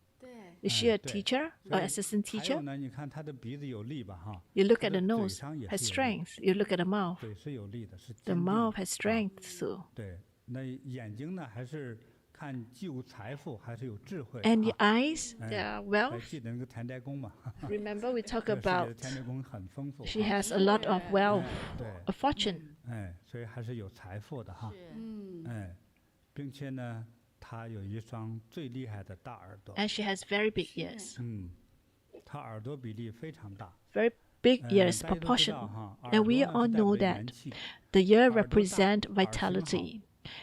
Is she a 对 teacher 所 or 以 assistant 还有 teacher? 呢，你看她的鼻子有力吧哈， You look 她 at 的 the 嘴 nose, 上也 has 是有力， strength. You look at the mouth. 嘴是有力的，是 The 坚定 mouth 的 has strength too. 对，那眼睛呢，还是看既有财富，还是有智慧 And the 啊。 eyes, they are 还 wealth. 记得那个田宅宫吗？ Remember we talk 这个世界的 about 田宅宫很丰富。 she has a lot of wealth, 对， a fortune. 哎，所以还是有财富的哈。是哎，并且呢，她有一双最厉害的大耳朵。 And she has very big ears. 她耳朵比例非常大。 Very big ears 大家都知 proportion. 道哈， And 耳 we 朵 all 呢是代表 know 着 that 元气 the ear 耳朵大， represent 耳型好。 vitality.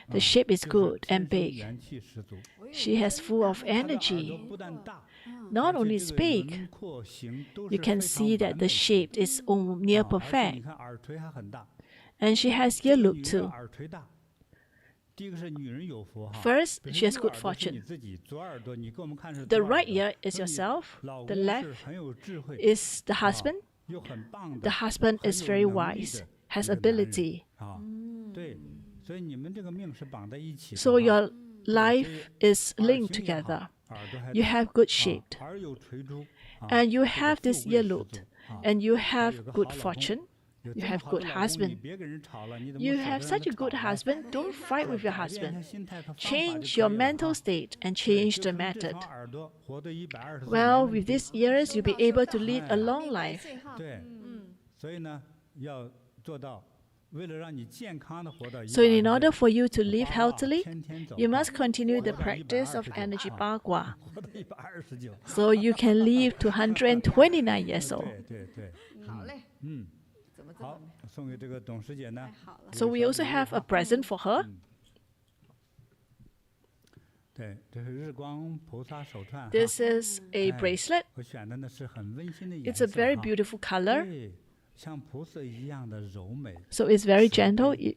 The shape is 就是 good 天 and 生 big. 元气十足。 She has full of 她的耳朵 energy. 不但大， Not 而且 only 这个 speak, 轮廓形都 you 是 can 非常 see that 完 the 美的 shape is near 而且你 perfect. 看耳垂还很大。 And she has 这 ear 个 loop 女人 too. 耳垂大，第一个是女人有福哈。 First, 比如 she has 右 good 耳朵是你 fortune. 自己，左耳朵你给我们看是 The 左耳 right 朵 ear is 说你 yourself. 老 The 公 left 是很有智慧， is the husband. 又很棒的 The husband 很 is 有 very 能力 wise, 的 has 一个男人 ability. 啊。对，所以你们这个命是绑在一起的 So 哈 your life is 耳 linked 型也好 together. 耳朵还 You 大 have good 啊 shaped. 耳有垂珠，啊 And you 这个 have 富 this 贵 ear 十 loop. 足啊 And you 还 have 有个 good 好老公 fortune. 有 You 这么 have 好 good 的老公，你 husband. 别跟人吵了，你怎么 You 舍得 have 让 such 他 a good 吵呢 husband. Don't fight with your 改变一下 husband. 心态和方法 Change 就 your 可以了 mental 啊 state and 对 change 就 the 凭这 method. 双耳朵活得120 岁 Well, 没问 with 题 these ears, you'll be able to lead a long 命百 life. 岁哈。对，所以呢，要做到，为了让你健康的活到 So, in 120 order 岁 for you to live 八卦 healthily, 天天走 you 哈 must continue the 活到 practice of 129 energy 啊 bagua. 活到129。 So you can live to 129 years old. 对对对，好嘞，怎么这么好美？，送给这个董师姐呢太。好了。 So we also have a present for her. 对，这是日光菩萨手串哈。 This is a 哎 bracelet. 我选的呢是很温馨的颜 It's 色 a very 哈 beautiful color. 对，像菩萨一样的柔美， So it's very 慈 gentle. 悲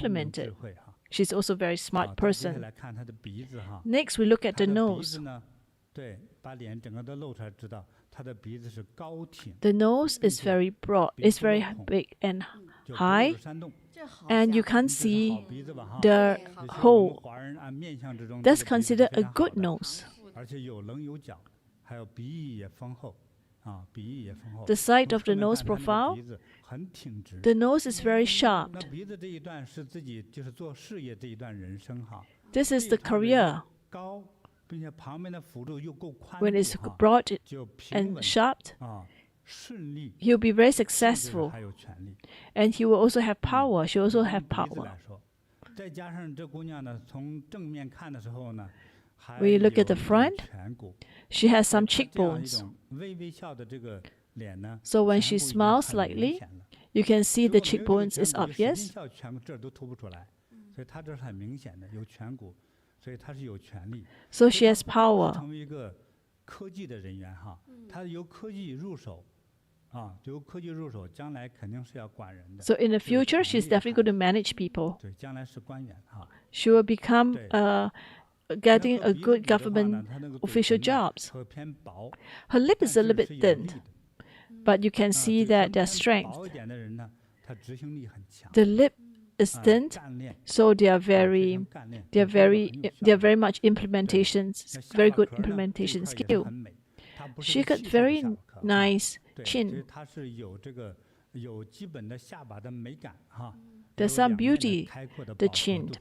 implemented. She's also a very smart 接下 person. 来看她的鼻子哈， Next, we look at 她 the 的鼻子 nose. 呢，对，把脸整个都露出来，知道她 The nose is very broad, it's very big and high, and you can't see the hole. That's considered a good nose. The side of the nose profile, the nose is very sharp. This is the career. When it's broad and sharp, he'll be very successful. And he will also have power. She also have power. When you look at the front, she has some cheekbones. So when she smiles slightly, you can see the cheekbones is obvious. So she has power. So in the future, she's definitely going to manage people. She will become getting a good government official jobs. Her lip is a little bit thin, but you can see that there's strength. The lip is thin, so they are very much implementations, very good implementation skill. She got very nice chin. There's some beauty, the chin.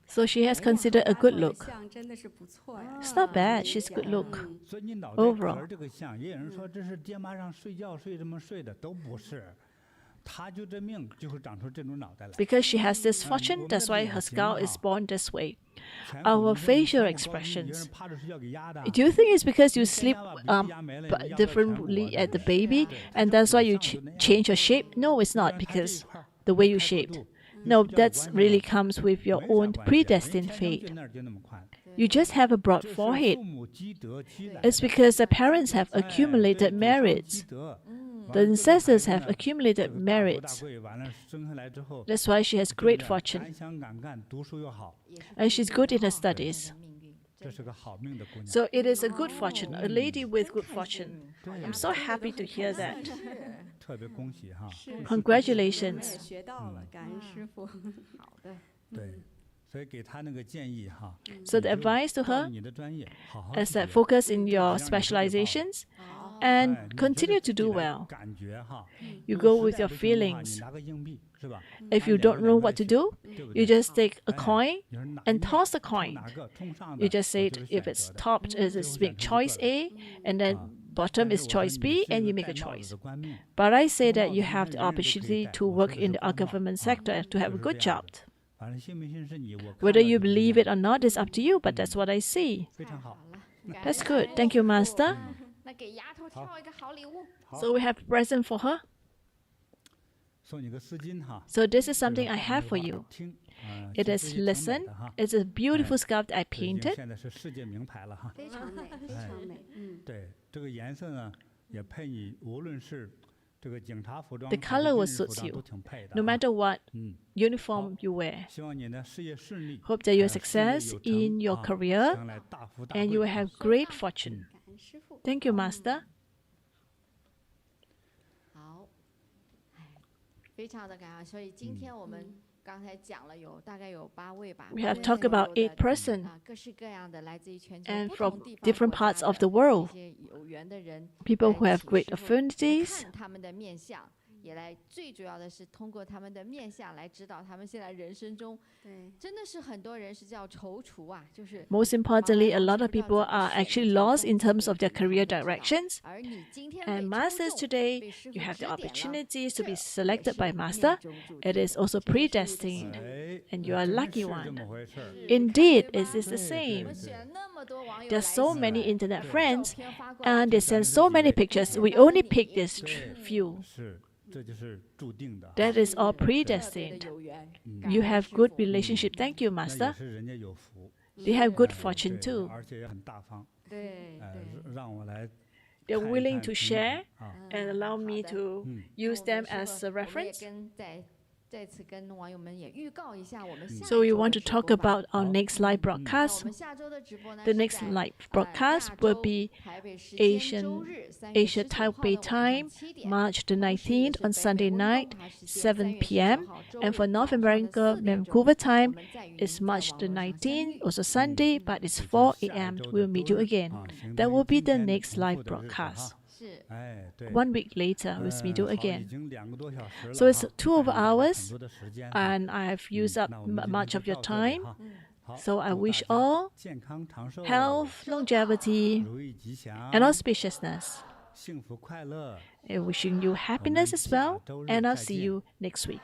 So she has considered a good look. It's not bad. She's good look overall. Because she has this fortune, that's why her skull is born this way. Our facial expressions. Do you think it's because you sleep differently at the baby, and that's why you change your shape? No, it's not because the way you shaped. No, that really comes with your own predestined fate. You just have a broad forehead. It's because the parents have accumulated merits. The ancestors have accumulated merits. That's why she has great fortune. And she's good in her studies. So it is a good fortune, a lady with good fortune. I'm so happy to hear that. Congratulations. So the advice to her is that focus in your specializations and continue to do well. You go with your feelings. If you don't know what to do, you just take a coin and toss the coin. You just say if it's top is make choice A, and then bottom is choice B, and you make a choice. But I say that you have the opportunity to work in the government sector to have a good job. Whether you believe it or not is up to you, but that's what I see. That's good. Thank you, Master. So we have a present for her. So this is something I have for you. It is listen. It's a beautiful sculpt I painted. The color will suit you, no matter what uniform you wear. Hope that you have success in your career and you will have great fortune. Thank you, Master. We have talked about 8 persons, and from different parts of the world, people who have great affinities. Most importantly, a lot of people are actually lost in terms of their career directions. And Masters today, you have the opportunities to be selected by Master. It is also predestined, and you are a lucky one. Indeed, it is the same. There are so many internet friends, and they send so many pictures. We only pick these few. That is all predestined. You have good relationship. Thank you, Master. They have good fortune too. They're willing to share and allow me to use them as a reference. So we want to talk about our next live broadcast. The next live broadcast will be Asia Taipei time, March the 19th on Sunday night, 7 p.m. And for North America, Vancouver time, it's March the 19th, also Sunday, but it's 4 a.m. We'll meet you again. That will be the next live broadcast. 1 week later, we'll meet you again. So it's 2 hours, and I have used up much of your time. So I wish all health, longevity, and auspiciousness. And wishing you happiness as well, and I'll see you next week.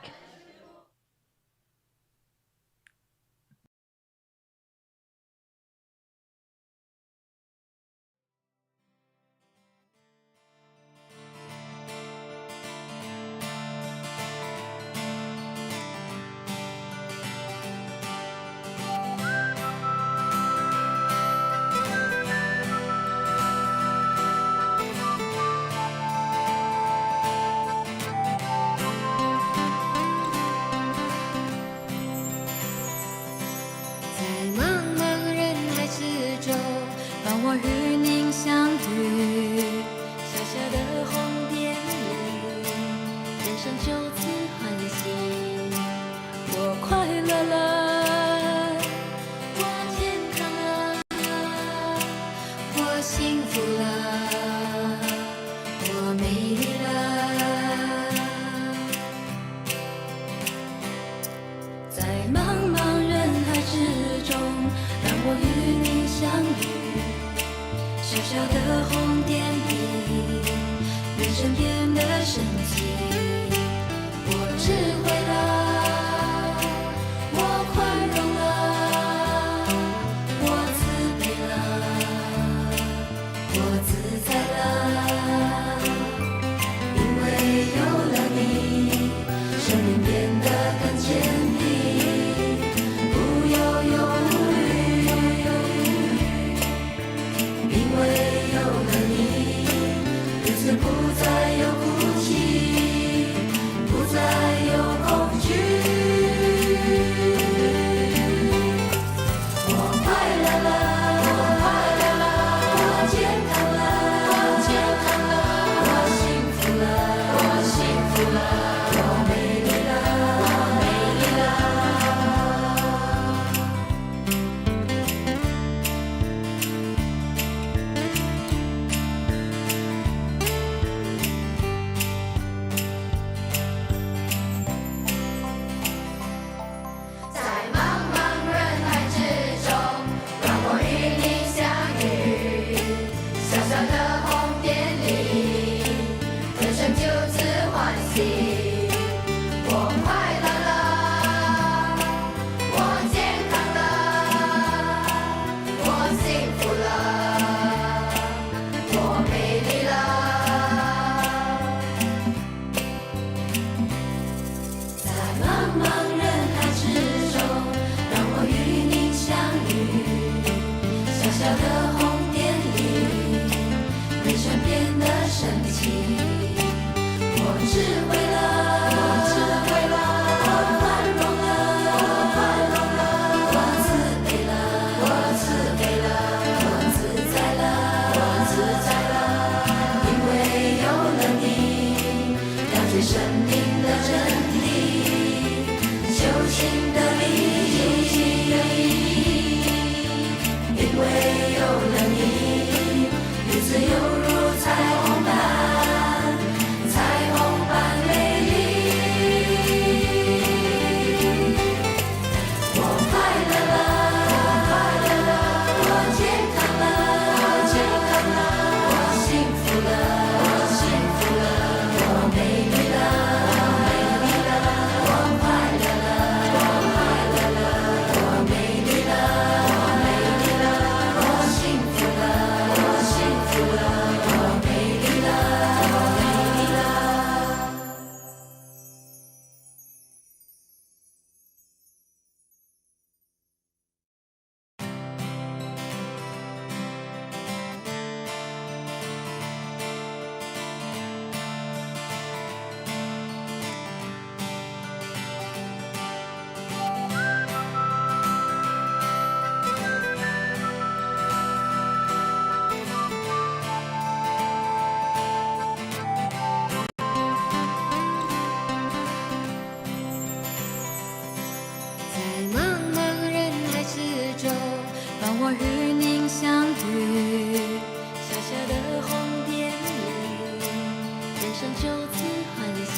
生就此欢喜。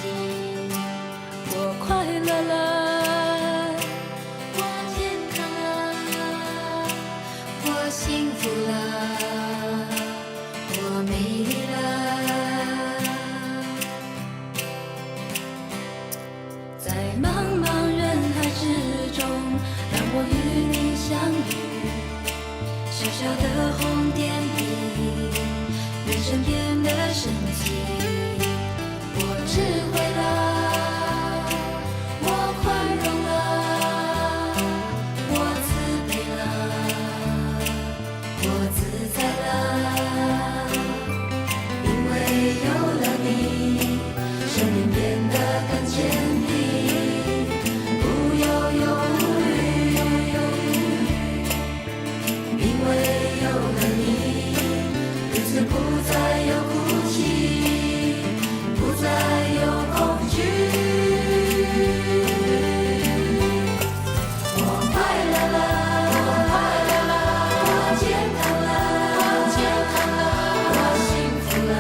我快乐了，我健康了，我幸福了，我美丽了。在茫茫人海之中，让我与你相遇。小小的红点滴，人生变得神奇。我智慧了，我宽容了，我慈悲了，我自在了。因为有了你，生命变得更坚定，不忧虑。因为有了你，日子不再有哭泣，不再有恐惧。我快乐了，我健康了，我幸福了，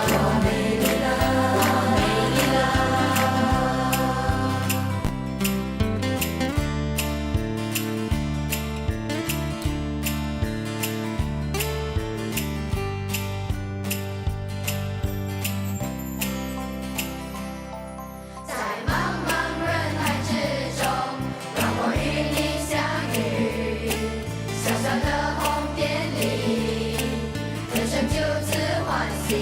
我美丽了。在茫茫人海之中，让我与你相遇。小小的红点里，人生就此欢喜。